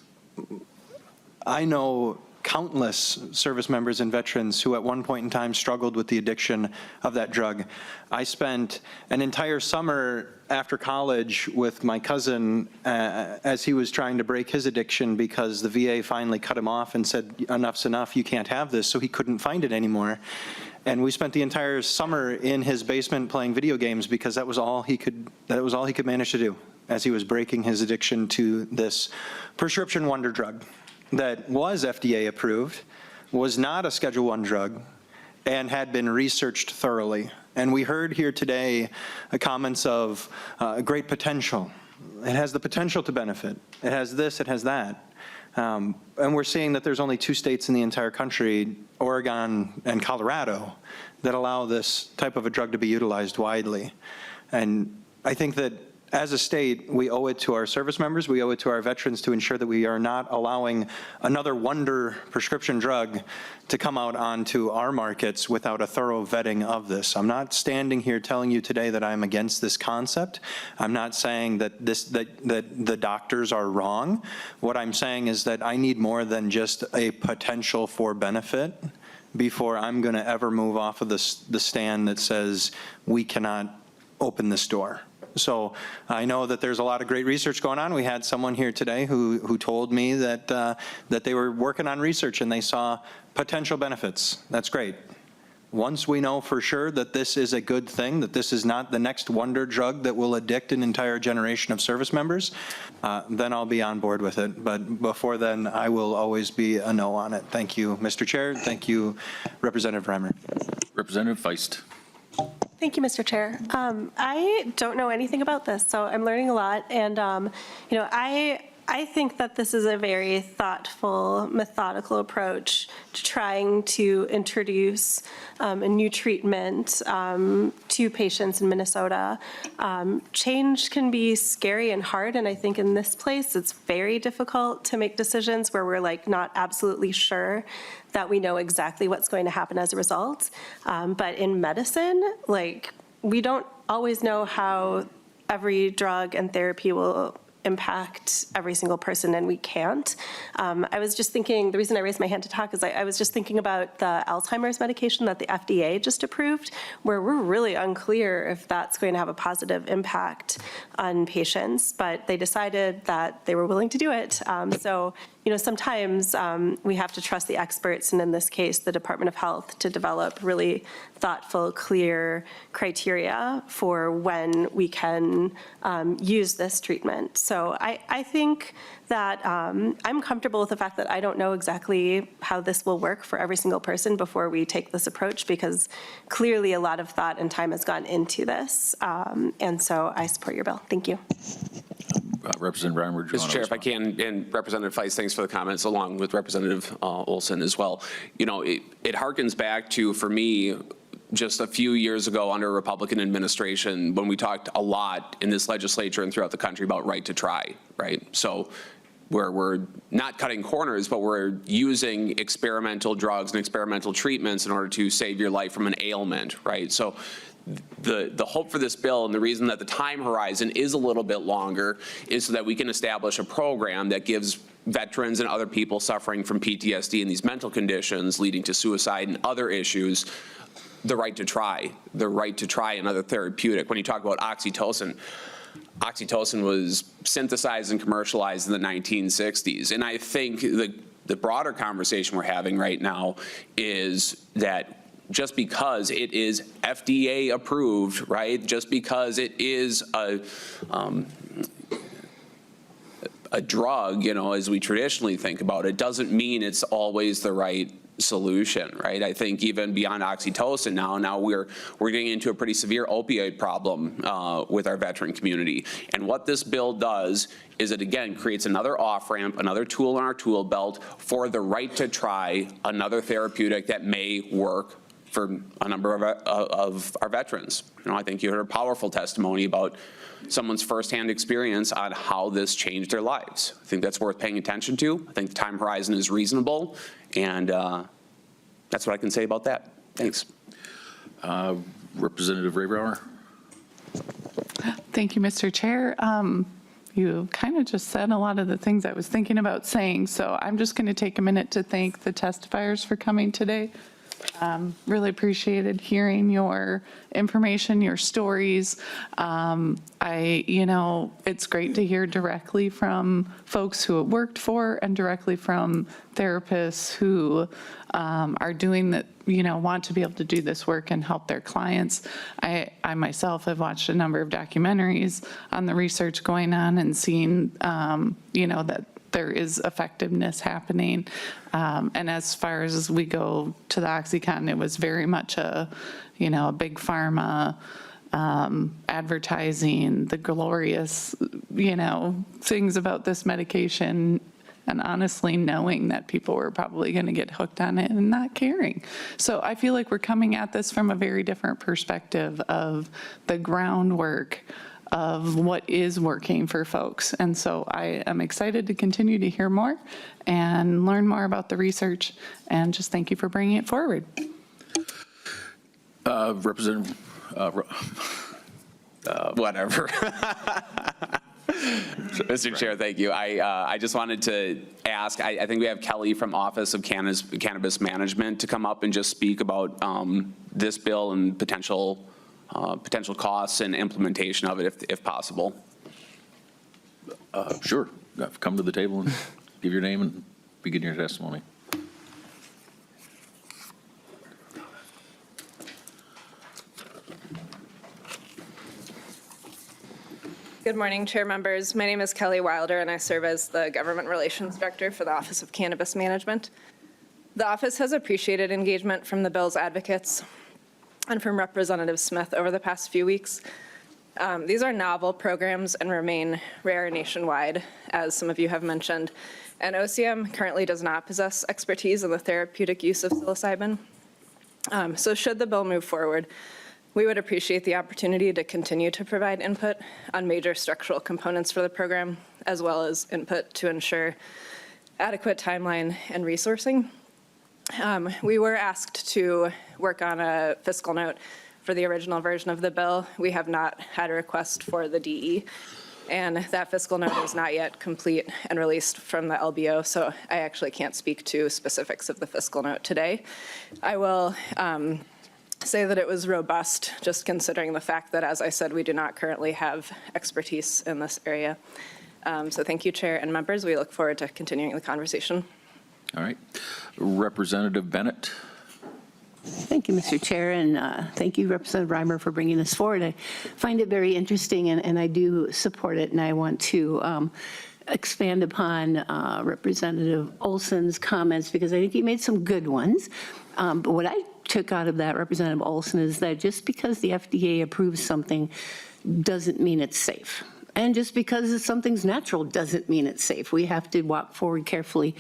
I know countless service members and veterans who at one point in time struggled with the addiction of that drug. I spent an entire summer after college with my cousin as he was trying to break his addiction because the VA finally cut him off and said, enough's enough, you can't have this, so he couldn't find it anymore. And we spent the entire summer in his basement playing video games because that was all he could manage to do as he was breaking his addiction to this prescription wonder drug that was FDA approved, was not a Schedule I drug, and had been researched thoroughly. And we heard here today comments of great potential. It has the potential to benefit. It has this, it has that. And we're seeing that there's only 2 states in the entire country, Oregon and Colorado, that allow this type of a drug to be utilized widely. And I think that as a state, we owe it to our service members, we owe it to our veterans to ensure that we are not allowing another wonder prescription drug to come out onto our markets without a thorough vetting of this. I'm not standing here telling you today that I'm against this concept. I'm not saying that the doctors are wrong. What I'm saying is that I need more than just a potential for benefit before I'm going to ever move off of the stand that says we cannot open this door. So I know that there's a lot of great research going on. We had someone here today who told me that that they were working on research and they saw potential benefits. That's great. Once we know for sure that this is a good thing, that this is not the next wonder drug that will addict an entire generation of service members, then I'll be on board with it. But before then, I will always be a no on it. Thank you, Mr. Chair. Thank you, Representative Rymer. Representative Feist. Thank you, Mr. Chair. I don't know anything about this, so I'm learning a lot. And, you know, I think that this is a very thoughtful, methodical approach to trying to introduce a new treatment to patients in Minnesota. Change can be scary and hard, and I think in this place, it's very difficult to make decisions where we're like not absolutely sure that we know exactly what's going to happen as a result. But in medicine, like, we don't always know how every drug and therapy will impact every single person, and we can't. I was just thinking, the reason I raised my hand to talk is I was just thinking about the Alzheimer's medication that the FDA just approved, where we're really unclear if that's going to have a positive impact on patients, but they decided that they were willing to do it. So, you know, sometimes we have to trust the experts, and in this case, the Department of Health, to develop really thoughtful, clear criteria for when we can use this treatment. So I think that I'm comfortable with the fact that I don't know exactly how this will work for every single person before we take this approach, because clearly a lot of thought and time has gone into this. And so I support your bill. Thank you. Representative Rymer. Mr. Chair, if I can, and Representative Feist, thanks for the comments, along with Representative Olson as well. You know, it harkens back to, for me, just a few years ago under a Republican administration when we talked a lot in this legislature and throughout the country about right to try, right? So we're not cutting corners, but we're using experimental drugs and experimental treatments in order to save your life from an ailment, right? So the hope for this bill, and the reason that the time horizon is a little bit longer, is so that we can establish a program that gives veterans and other people suffering from PTSD and these mental conditions leading to suicide and other issues the right to try another therapeutic. When you talk about oxytocin was synthesized and commercialized in the 1960s. And I think the broader conversation we're having right now is that just because it is FDA approved, right? Just because it is a drug, you know, as we traditionally think about it, doesn't mean it's always the right solution, right? I think even beyond oxytocin now we're getting into a pretty severe opioid problem with our veteran community. And what this bill does is it, again, creates another off-ramp, another tool in our tool belt for the right to try another therapeutic that may work for a number of our veterans. You know, I think you heard a powerful testimony about someone's firsthand experience on how this changed their lives. I think that's worth paying attention to. I think the time horizon is reasonable, and that's what I can say about that. Thanks. Representative Rymer. Thank you, Mr. Chair. you kind of just said a lot of the things I was thinking about saying. So I'm just going to take a minute to thank the testifiers for coming today. Really appreciated hearing your information, your stories. It's great to hear directly from folks who it worked for and directly from therapists who are doing that, want to be able to do this work and help their clients. I myself have watched a number of documentaries on the research going on and seen, that there is effectiveness happening. And as far as we go to the OxyContin, it was very much a big pharma advertising the glorious, things about this medication, and honestly knowing that people were probably going to get hooked on it and not caring. So I feel like we're coming at this from a very different perspective of the groundwork of what is working for folks. And so I am excited to continue to hear more and learn more about the research, and just thank you for bringing it forward. Representative, Whatever. Mr. Chair, thank you. I just wanted to ask, I think we have Kelly from Office of Cannabis Management to come up and just speak about this bill and potential costs and implementation of it if possible. sure, come to the table and give your name and begin your testimony. Good morning, chair members. My name is Kelly Wilder, and I serve as the Government Relations Director for the Office of Cannabis Management. The office has appreciated engagement from the bill's advocates and from Representative Smith over the past few weeks. These are novel programs and remain rare nationwide, as some of you have mentioned. And OCM currently does not possess expertise in the therapeutic use of psilocybin. So should the bill move forward, we would appreciate the opportunity to continue to provide input on major structural components for the program, as well as input to ensure adequate timeline and resourcing. We were asked to work on a fiscal note for the original version of the bill. We have not had a request for the DE, and that fiscal note is not yet complete and released from the LBO, so I actually can't speak to specifics of the fiscal note today. I will say that it was robust, just considering the fact that, as I said, we do not currently have expertise in this area. So thank you, Chair and members. We look forward to continuing the conversation. All right. Representative Bennett. Thank you, Mr. Chair, and thank you, Representative Rymer, for bringing this forward. I find it very interesting, and I do support it, and I want to expand upon Representative Olson's comments, because I think he made some good ones. But what I took out of that, Representative Olson, is that just because the FDA approves something doesn't mean it's safe. And just because something's natural doesn't mean it's safe. We have to walk forward carefully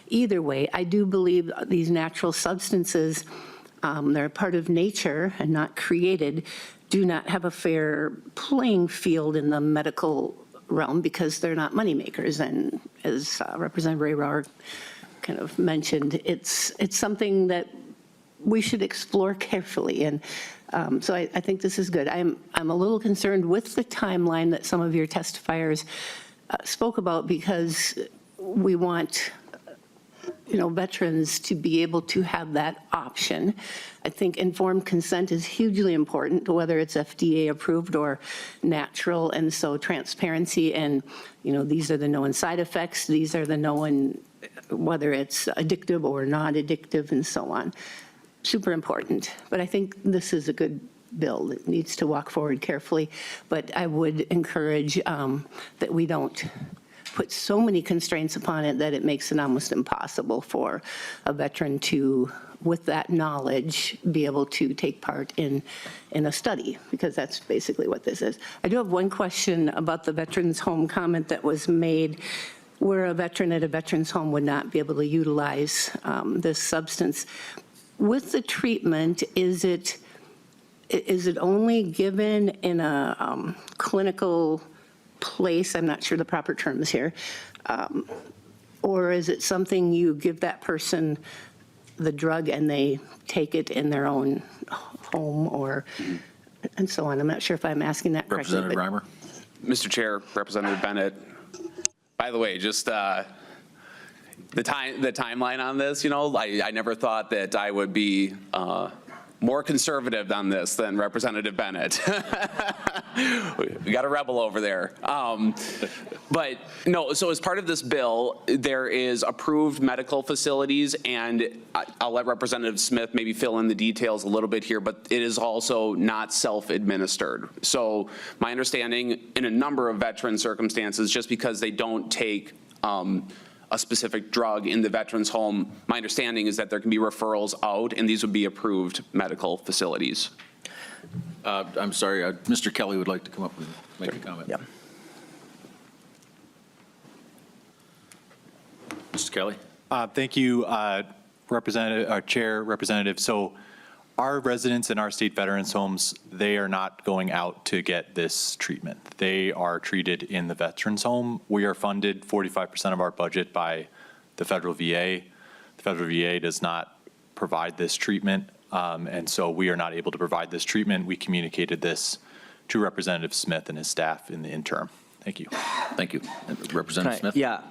either way. I do believe these natural substances, they're part of nature and not created, do not have a fair playing field in the medical realm because they're not moneymakers. And as Representative Ray Rauer kind of mentioned, it's something that we should explore carefully. And so I think this is good. I'm a little concerned with the timeline that some of your testifiers spoke about, because we want veterans to be able to have that option. I think informed consent is hugely important, whether it's FDA approved or natural, and so transparency and these are the known side effects, these are the known whether it's addictive or not addictive, and so on. Super important, but I think this is a good bill that needs to walk forward carefully. But I would encourage that we don't put so many constraints upon it that it makes it almost impossible for a veteran to, with that knowledge, be able to take part in a study, because that's basically what this is. I do have one question about the veterans home comment that was made, where a veteran at a veterans home would not be able to utilize this substance. With the treatment, is it only given in a clinical place? I'm not sure the proper terms here. Or is it something you give that person the drug and they take it in their own home and so on? I'm not sure if I'm asking that correctly. Representative Rymer. Mr. Chair, Representative Bennett, by the way, just the timeline on this, I never thought that I would be more conservative on this than Representative Bennett. We got a rebel over there. But no, so as part of this bill, there is approved medical facilities, and I'll let Representative Smith maybe fill in the details a little bit here, but it is also not self-administered. So my understanding in a number of veteran circumstances, just because they don't take a specific drug in the veteran's home, my understanding is that there can be referrals out, and these would be approved medical facilities. I'm sorry, Mr. Kelly would like to come up and make a comment. Yeah. Mr. Kelly? Thank you, Chair, Representative. So our residents in our state veterans homes, they are not going out to get this treatment. They are treated in the veterans home. We are funded 45% of our budget by the federal VA. The federal VA does not provide this treatment, and so we are not able to provide this treatment. We communicated this to Representative Smith and his staff in the interim. Thank you. Thank you. Representative Smith? Yeah,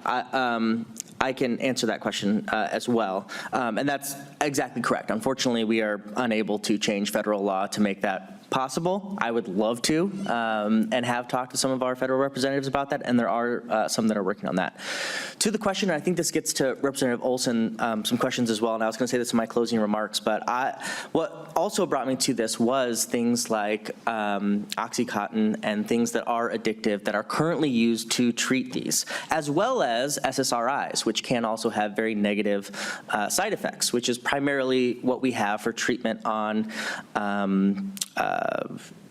I can answer that question as well. And that's exactly correct. Unfortunately, we are unable to change federal law to make that possible. I would love to and have talked to some of our federal representatives about that, and there are some that are working on that. To the question, I think this gets to Representative Olson, some questions as well, and I was going to say this in my closing remarks, but what also brought me to this was things like Oxycontin and things that are addictive that are currently used to treat these, as well as SSRIs, which can also have very negative side effects, which is primarily what we have for treatment on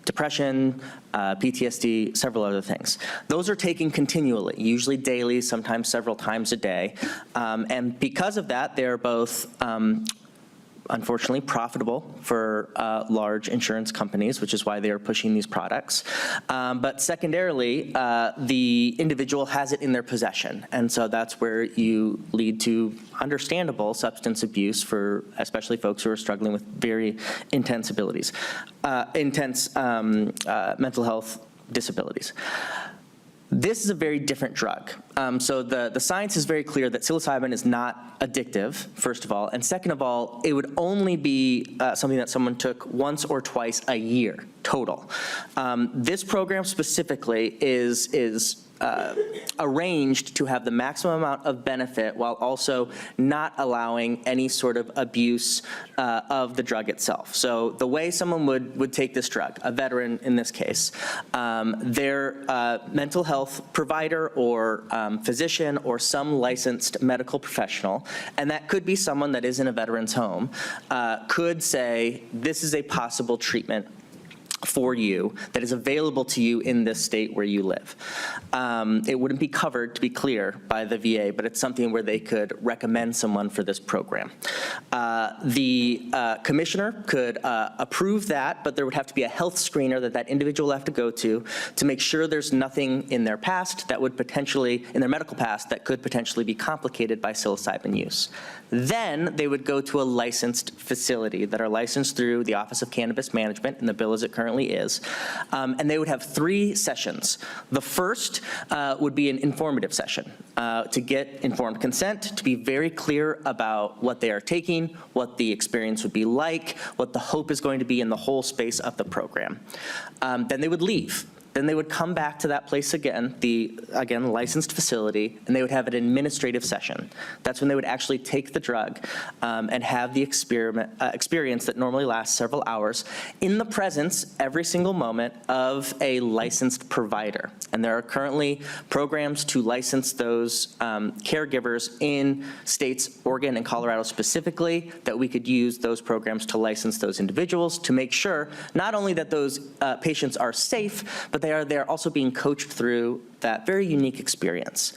depression, PTSD, several other things. Those are taken continually, usually daily, sometimes several times a day. And because of that, they're both unfortunately profitable for large insurance companies, which is why they are pushing these products. But secondarily, the individual has it in their possession. And so that's where you lead to understandable substance abuse for especially folks who are struggling with very intense abilities, mental health disabilities. This is a very different drug. So the science is very clear that psilocybin is not addictive, first of all, and second of all, it would only be something that someone took once or twice a year total. This program specifically is arranged to have the maximum amount of benefit while also not allowing any sort of abuse of the drug itself. So the way someone would take this drug, a veteran in this case, their mental health provider or physician or some licensed medical professional, and that could be someone that is in a veteran's home, could say, this is a possible treatment for you that is available to you in this state where you live. It wouldn't be covered, to be clear, by the VA, but it's something where they could recommend someone for this program. The commissioner could approve that, but there would have to be a health screener that individual will have to go to make sure there's nothing in their past that would potentially, in their medical past, that could potentially be complicated by psilocybin use. Then they would go to a licensed facility that are licensed through the Office of Cannabis Management, and the bill as it currently is, and they would have 3 sessions. The first would be an informative session to get informed consent, to be very clear about what they are taking, what the experience would be like, what the hope is going to be in the whole space of the program. Then they would leave. Then they would come back to that place again, the licensed facility, and they would have an administrative session. That's when they would actually take the drug and have the experience that normally lasts several hours in the presence every single moment of a licensed provider. And there are currently programs to license those caregivers in states, Oregon and Colorado specifically, that we could use those programs to license those individuals to make sure not only that those patients are safe, but they're also being coached through that very unique experience.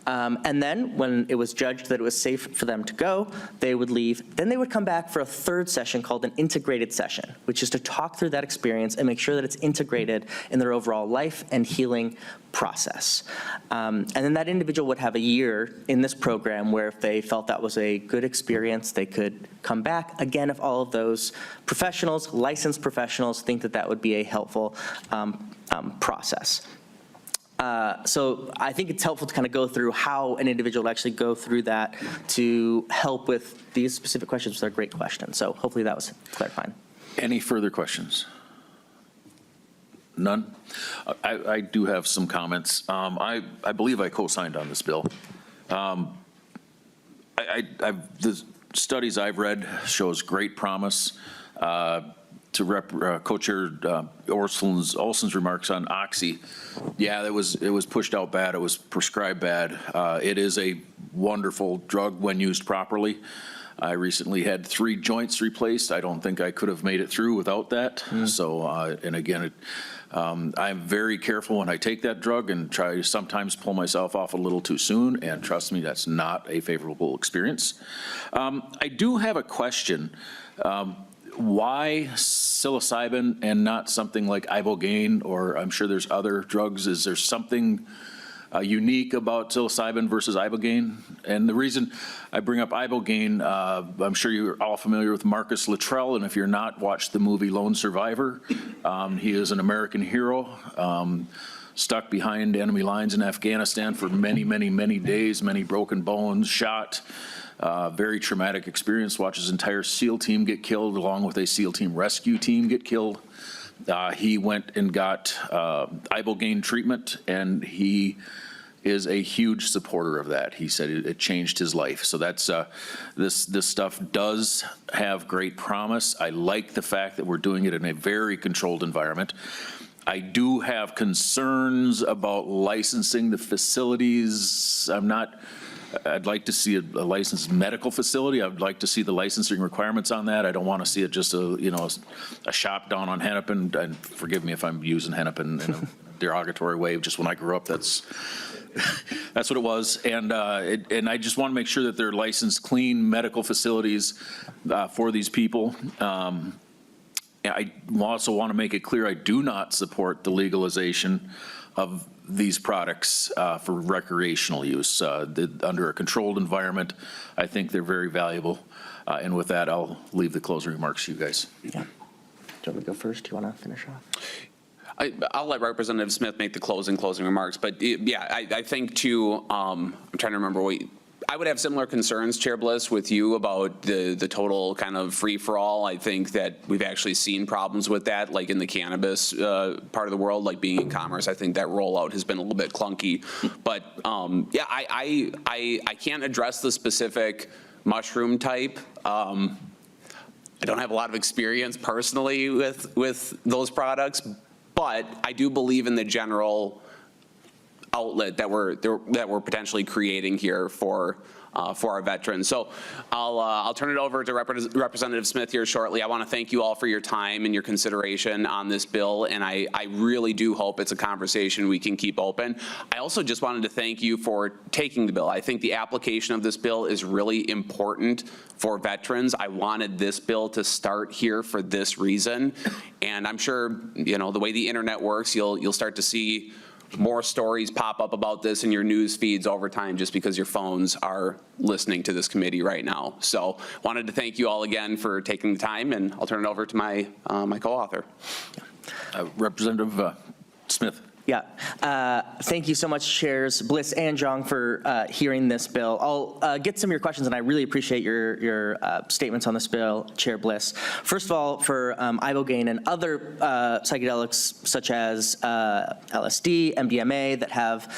And then when it was judged that it was safe for them to go, they would leave. Then they would come back for a 3rd session called an integrated session, which is to talk through that experience and make sure that it's integrated in their overall life and healing process. And then that individual would have a year in this program where if they felt that was a good experience, they could come back. Again, if all of those professionals, licensed professionals, think that that would be a helpful process. So I think it's helpful to kind of go through how an individual would actually go through that to help with these specific questions, which are great questions. So hopefully that was clarifying. Any further questions? None? I do have some comments. I believe I co-signed on this bill. The studies I've read shows great promise. To Co-Chair Olson's remarks on Oxy, yeah, it was pushed out bad. It was prescribed bad. It is a wonderful drug when used properly. I recently had 3 joints replaced. I don't think I could have made it through without that. So, and again, I'm very careful when I take that drug and try to sometimes pull myself off a little too soon. And trust me, that's not a favorable experience. I do have a question. Why psilocybin and not something like ibogaine, or I'm sure there's other drugs? Is there something unique about psilocybin versus ibogaine? And the reason I bring up ibogaine, I'm sure you're all familiar with Marcus Luttrell, and if you're not, watch the movie Lone Survivor. He is an American hero, stuck behind enemy lines in Afghanistan for many, many, many days, many broken bones, shot. Very traumatic experience, watch his entire SEAL team get killed, along with a SEAL team rescue team get killed. He went and got ibogaine treatment, and he is a huge supporter of that. He said it changed his life. So that's, this stuff does have great promise. I like the fact that we're doing it in a very controlled environment. I do have concerns about licensing the facilities. I'd like to see a licensed medical facility. I'd like to see the licensing requirements on that. I don't want to see it just a shop down on Hennepin. And forgive me if I'm using Hennepin in a derogatory way. Just when I grew up, that's what it was. And I just want to make sure that they're licensed, clean medical facilities for these people. I also want to make it clear I do not support the legalization of these products for recreational use. Under a controlled environment, I think they're very valuable. And with that, I'll leave the closing remarks to you guys. Yeah. Do you want me to go first? Do you want to finish off? I'll let Representative Smith make the closing remarks, but yeah, I think too, I'm trying to remember I would have similar concerns, Chair Bliss, with you about the total kind of free-for-all. I think that we've actually seen problems with that, like in the cannabis part of the world, like being in commerce. I think that rollout has been a little bit clunky. But yeah, I can't address the specific mushroom type. I don't have a lot of experience personally with those products, but I do believe in the general outlet that we're potentially creating here for our veterans. So I'll turn it over to Representative Smith here shortly. I want to thank you all for your time and your consideration on this bill, and I really do hope it's a conversation we can keep open. I also just wanted to thank you for taking the bill. I think the application of this bill is really important for veterans. I wanted this bill to start here for this reason, and I'm sure, the way the internet works, you'll start to see more stories pop up about this in your news feeds over time just because your phones are listening to this committee right now. So wanted to thank you all again for taking the time, and I'll turn it over to my co-author. Representative Smith. Yeah, thank you so much, Chairs Bliss and Zhang, for hearing this bill. I'll get some of your questions, and I really appreciate your statements on this bill, Chair Bliss. First of all, for ibogaine and other psychedelics such as LSD, MDMA, that have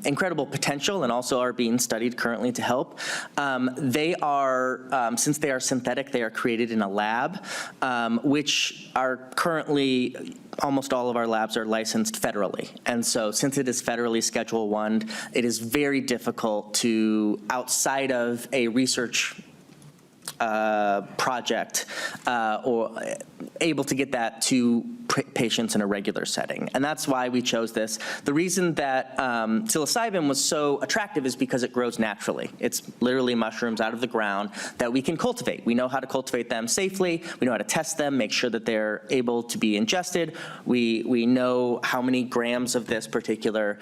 incredible potential and also are being studied currently to help. They are, since they are synthetic, they are created in a lab, which are currently, almost all of our labs are licensed federally. And so since it is federally Schedule I, it is very difficult to, outside of a research project, or able to get that to patients in a regular setting. And that's why we chose this. The reason that psilocybin was so attractive is because it grows naturally. It's literally mushrooms out of the ground that we can cultivate. We know how to cultivate them safely. We know how to test them, make sure that they're able to be ingested. We know how many grams of this particular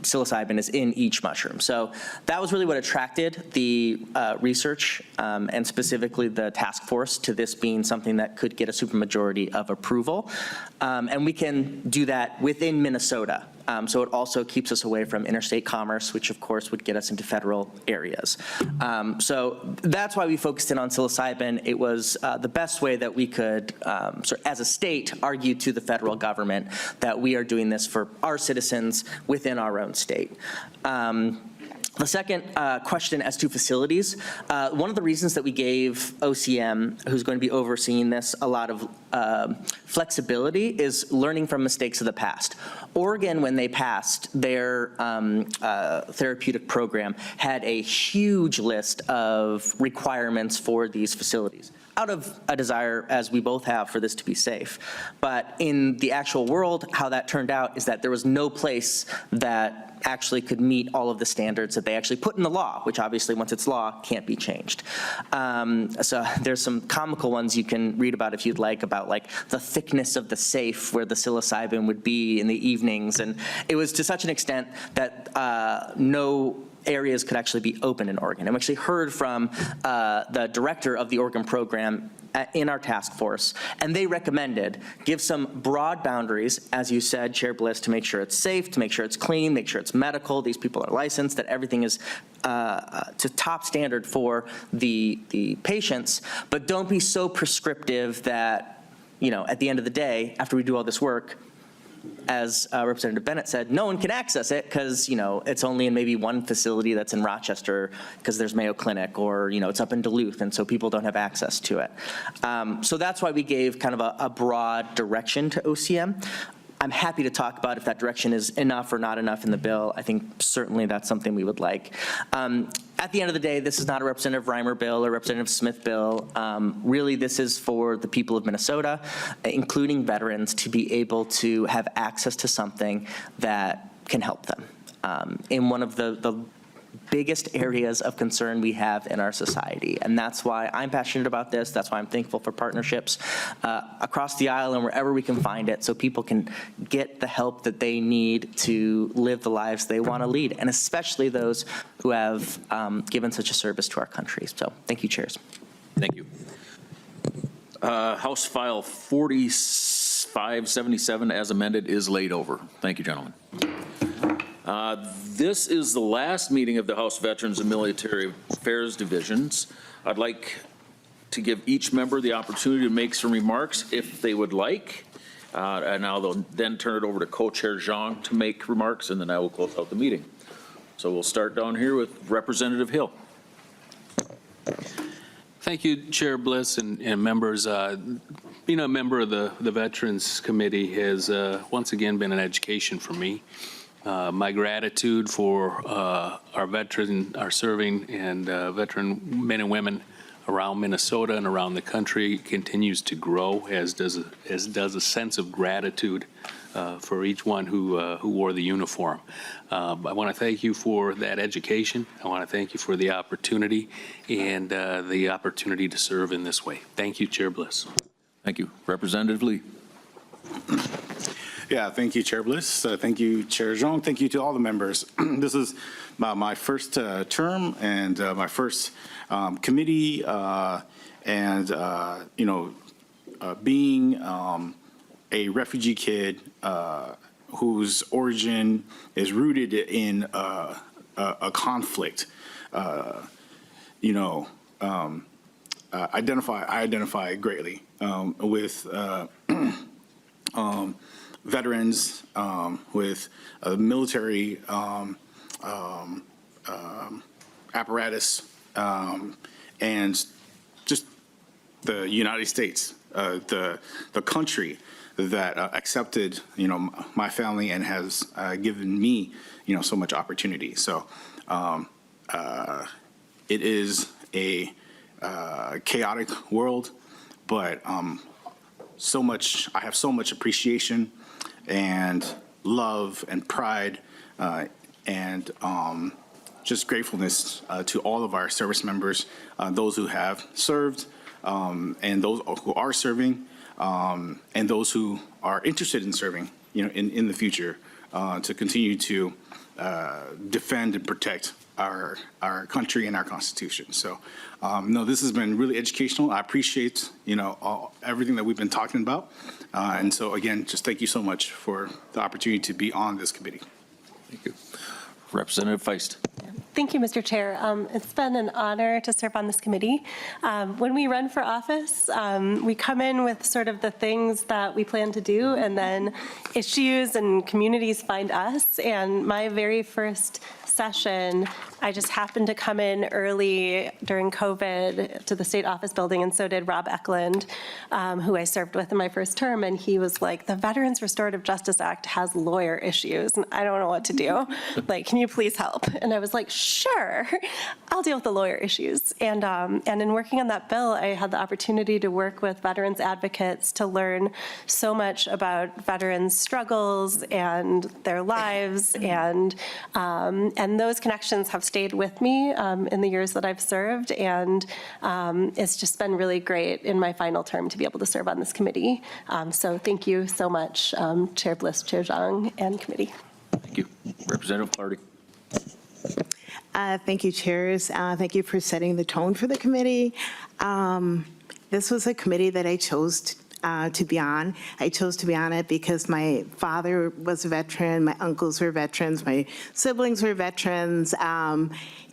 psilocybin is in each mushroom. So that was really what attracted the research and specifically the task force to this being something that could get a supermajority of approval. And we can do that within Minnesota. So it also keeps us away from interstate commerce, which of course would get us into federal areas. So that's why we focused in on psilocybin. It was the best way that we could, as a state, argue to the federal government that we are doing this for our citizens within our own state. The second question as to facilities, one of the reasons that we gave OCM, who's going to be overseeing this, a lot of flexibility is learning from mistakes of the past. Oregon, when they passed their therapeutic program, had a huge list of requirements for these facilities, out of a desire, as we both have, for this to be safe. But in the actual world, how that turned out is that there was no place that actually could meet all of the standards that they actually put in the law, which obviously, once it's law, can't be changed. So there's some comical ones you can read about if you'd like, about like the thickness of the safe where the psilocybin would be in the evenings. And it was to such an extent that no areas could actually be open in Oregon. And we actually heard from the director of the Oregon program in our task force, and they recommended give some broad boundaries, as you said, Chair Bliss, to make sure it's safe, to make sure it's clean, make sure it's medical, these people are licensed, that everything is to top standard for the patients, but don't be so prescriptive that, you know, at the end of the day, after we do all this work, as Representative Bennett said, no one can access it because, you know, it's only in maybe one facility that's in Rochester because there's Mayo Clinic, or, you know, it's up in Duluth, and so people don't have access to it. So that's why we gave kind of a broad direction to OCM. I'm happy to talk about if that direction is enough or not enough in the bill. I think certainly that's something we would like. At the end of the day, this is not a Representative Rymer bill or Representative Smith bill. Really, this is for the people of Minnesota, including veterans, to be able to have access to something that can help them. In one of the biggest areas of concern we have in our society. And that's why I'm passionate about this. That's why I'm thankful for partnerships across the aisle and wherever we can find it, so people can get the help that they need to live the lives they want to lead, and especially those who have given such a service to our country. So thank you, chairs. Thank you. House File 4577 as amended is laid over. Thank you, gentlemen. This is the last meeting of the House Veterans and Military Affairs Divisions. I'd like to give each member the opportunity to make some remarks if they would like. And I'll then turn it over to Co-Chair Zhang to make remarks, and then I will close out the meeting. So we'll start down here with Representative Hill. Thank you, Chair Bliss and members. Being a member of the Veterans Committee has once again been an education for me. My gratitude for our veteran, our serving and veteran men and women around Minnesota and around the country continues to grow, as does a sense of gratitude for each one who wore the uniform. I want to thank you for that education. I want to thank you for the opportunity and the opportunity to serve in this way. Thank you, Chair Bliss. Thank you. Representative Lee. Yeah, thank you, Chair Bliss. Thank you, Chair Zhang. Thank you to all the members. This is my first term and my first committee, and you know, being a refugee kid whose origin is rooted in a conflict, you know, I identify greatly with veterans, with military apparatus, and just the United States, the country that accepted, you know, my family and has given me, you know, so much opportunity. So it is a chaotic world, but so much, I have so much appreciation and love and pride and just gratefulness to all of our service members, those who have served and those who are serving, and those who are interested in serving, you know, in the future. to continue to defend and protect our country and our Constitution. So, no, this has been really educational. I appreciate, everything that we've been talking about. And so, again, just thank you so much for the opportunity to be on this committee. Thank you. Representative Feist. Thank you, Mr. Chair. It's been an honor to serve on this committee. When we run for office, we come in with sort of the things that we plan to do, and then issues and communities find us. And my very first session, I just happened to come in early during COVID to the state office building, and so did Rob Eklund, who I served with in my first term, and he was like, the Veterans Restorative Justice Act has lawyer issues, and I don't know what to do. Like, can you please help? And I was like, sure, I'll deal with the lawyer issues. And in working on that bill, I had the opportunity to work with veterans advocates to learn so much about veterans' struggles and their lives, and those connections have stayed with me in the years that I've served, and it's just been really great in my final term to be able to serve on this committee. So thank you so much, Chair Bliss, Chair Zhang, and committee. Thank you. Representative Clardy. Thank you, chairs. Thank you for setting the tone for the committee. This was a committee that I chose to be on. I chose to be on it because my father was a veteran, my uncles were veterans, my siblings were veterans, and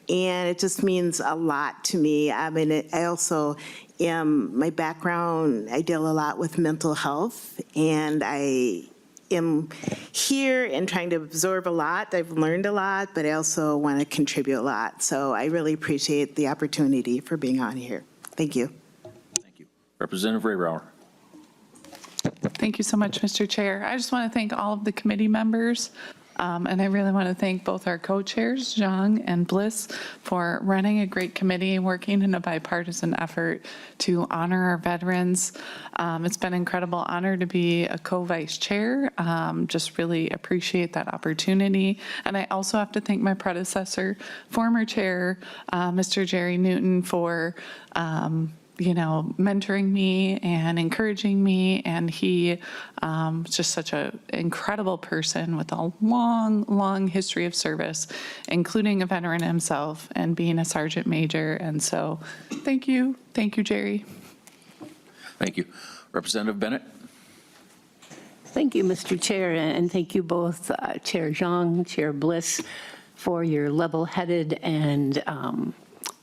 it just means a lot to me. I mean, I also am, my background, I deal a lot with mental health, and I am here and trying to absorb a lot. I've learned a lot, but I also want to contribute a lot. So I really appreciate the opportunity for being on here. Thank you. Thank you. Representative Rymer. Thank you so much, Mr. Chair. I just want to thank all of the committee members, and I really want to thank both our co-chairs, Zhang and Bliss, for running a great committee, working in a bipartisan effort to honor our veterans. It's been an incredible honor to be a co-vice chair. Just really appreciate that opportunity. And I also have to thank my predecessor, former chair, Mr. Jerry Newton, for mentoring me and encouraging me. And he just such an incredible person with a long, long history of service, including a veteran himself and being a sergeant major. And so thank you. Thank you, Jerry. Thank you. Representative Bennett. Thank you, Mr. Chair, and thank you both, Chair Zhang, Chair Bliss, for your level-headed and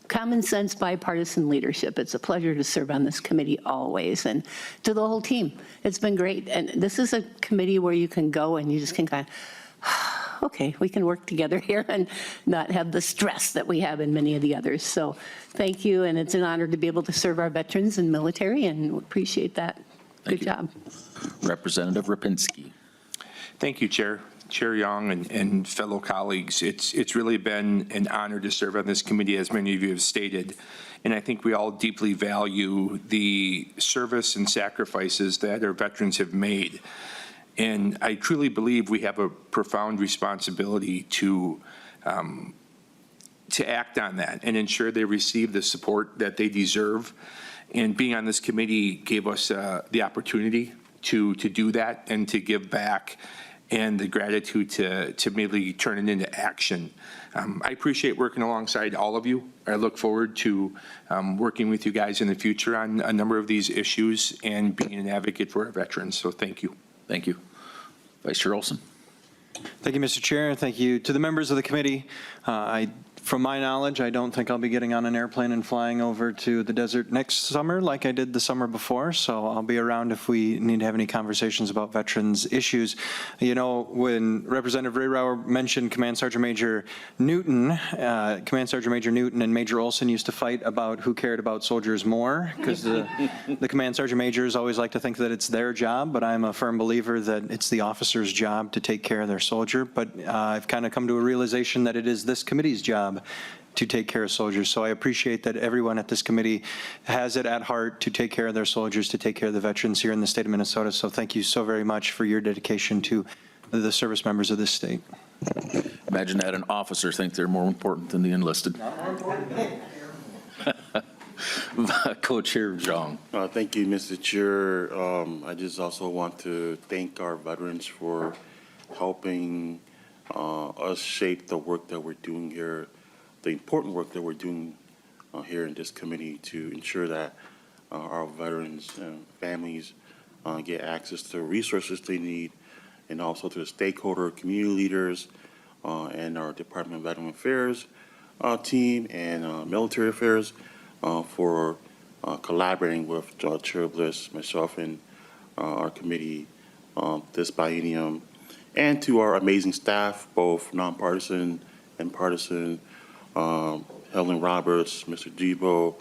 common sense bipartisan leadership. It's a pleasure to serve on this committee always, and to the whole team. It's been great. And this is a committee where you can go and you just can kind of, okay, we can work together here and not have the stress that we have in many of the others. So thank you, and it's an honor to be able to serve our veterans and military, and appreciate that. Good job. Representative Rapinski. Thank you, Chair. Chair Young and fellow colleagues, it's really been an honor to serve on this committee, as many of you have stated. And I think we all deeply value the service and sacrifices that our veterans have made. And I truly believe we have a profound responsibility to act on that and ensure they receive the support that they deserve. And being on this committee gave us the opportunity to do that and to give back, and the gratitude to really turn it into action. I appreciate working alongside all of you. I look forward to working with you guys in the future on a number of these issues and being an advocate for our veterans. So thank you. Thank you. Vice Chair Olson. Thank you, Mr. Chair, and thank you to the members of the committee. From my knowledge, I don't think I'll be getting on an airplane and flying over to the desert next summer like I did the summer before, so I'll be around if we need to have any conversations about veterans issues. You know, when Representative Rymer mentioned Command Sergeant Major Newton, and Major Olson used to fight about who cared about soldiers more, because the Command Sergeant Majors always like to think that it's their job, but I'm a firm believer that it's the officer's job to take care of their soldier. But I've kind of come to a realization that it is this committee's job to take care of soldiers. So I appreciate that everyone at this committee has it at heart to take care of their soldiers, to take care of the veterans here in the state of Minnesota. So thank you so very much for your dedication to the service members of this state. Imagine that an officer think they're more important than the enlisted. Co-Chair Zhang. Thank you, Mr. Chair. I just also want to thank our veterans for helping us shape the work that we're doing here, the important work that we're doing here in this committee to ensure that our veterans and families get access to the resources they need, and also to the stakeholder, community leaders, and our Department of Veteran Affairs team and military affairs for collaborating with Chair Bliss, myself, and our committee this biennium, and to our amazing staff, both nonpartisan and partisan, Helen Roberts, Mr. Debo,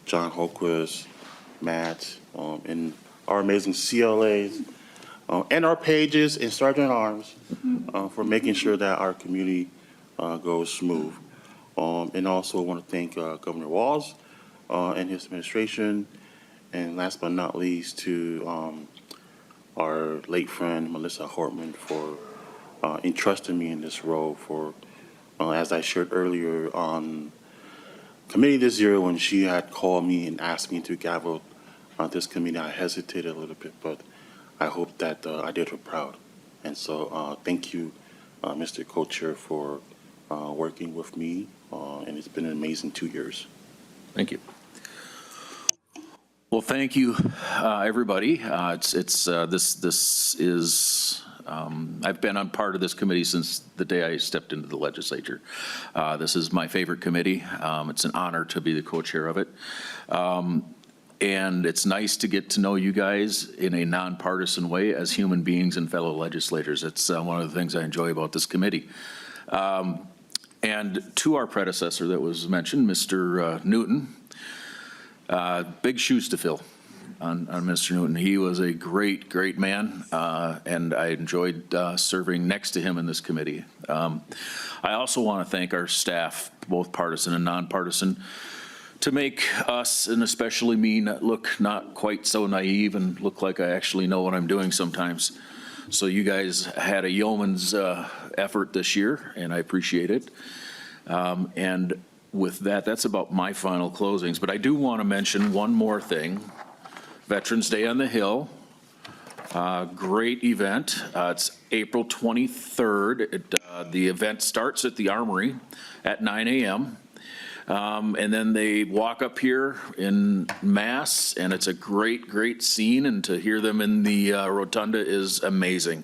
John Holquist, Matt, and our amazing CLAs, and our pages and Sergeant at Arms for making sure that our community goes smooth. And also want to thank Governor Walz and his administration, and last but not least to our late friend Melissa Hortman for entrusting me in this role for, as I shared earlier on committee this year when she had called me and asked me to gavel this committee, I hesitated a little bit, but I hope that I did her proud. And so thank you, Mr. Co-Chair, for working with me, and it's been an amazing 2 years. Thank you. Well, thank you, everybody. This is, I've been on part of this committee since the day I stepped into the legislature. This is my favorite committee. It's an honor to be the co-chair of it. And it's nice to get to know you guys in a nonpartisan way as human beings and fellow legislators. It's one of the things I enjoy about this committee. And to our predecessor that was mentioned, Mr. Newton, big shoes to fill on Mr. Newton. He was a great, great man, and I enjoyed serving next to him in this committee. I also want to thank our staff, both partisan and nonpartisan, to make us, and especially me, look not quite so naive and look like I actually know what I'm doing sometimes. So you guys had a yeoman's effort this year, and I appreciate it. And with that, that's about my final closings. But I do want to mention one more thing. Veterans Day on the Hill, great event. It's April 23rd. The event starts at the Armory at 9 a.m. And then they walk up here in mass, and it's a great, great scene, and to hear them in the rotunda is amazing.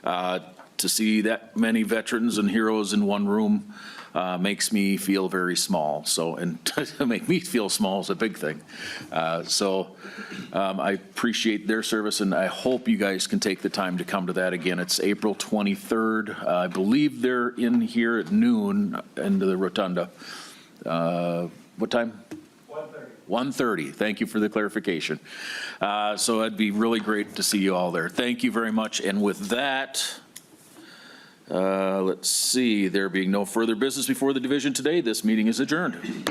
To see that many veterans and heroes in one room makes me feel very small. So, and to make me feel small is a big thing. I appreciate their service, and I hope you guys can take the time to come to that again. It's April 23rd. I believe they're in here at noon into the rotunda. What time? 1:30. Thank you for the clarification. So it'd be really great to see you all there. Thank you very much. And with that, let's see, there being no further business before the division today, this meeting is adjourned.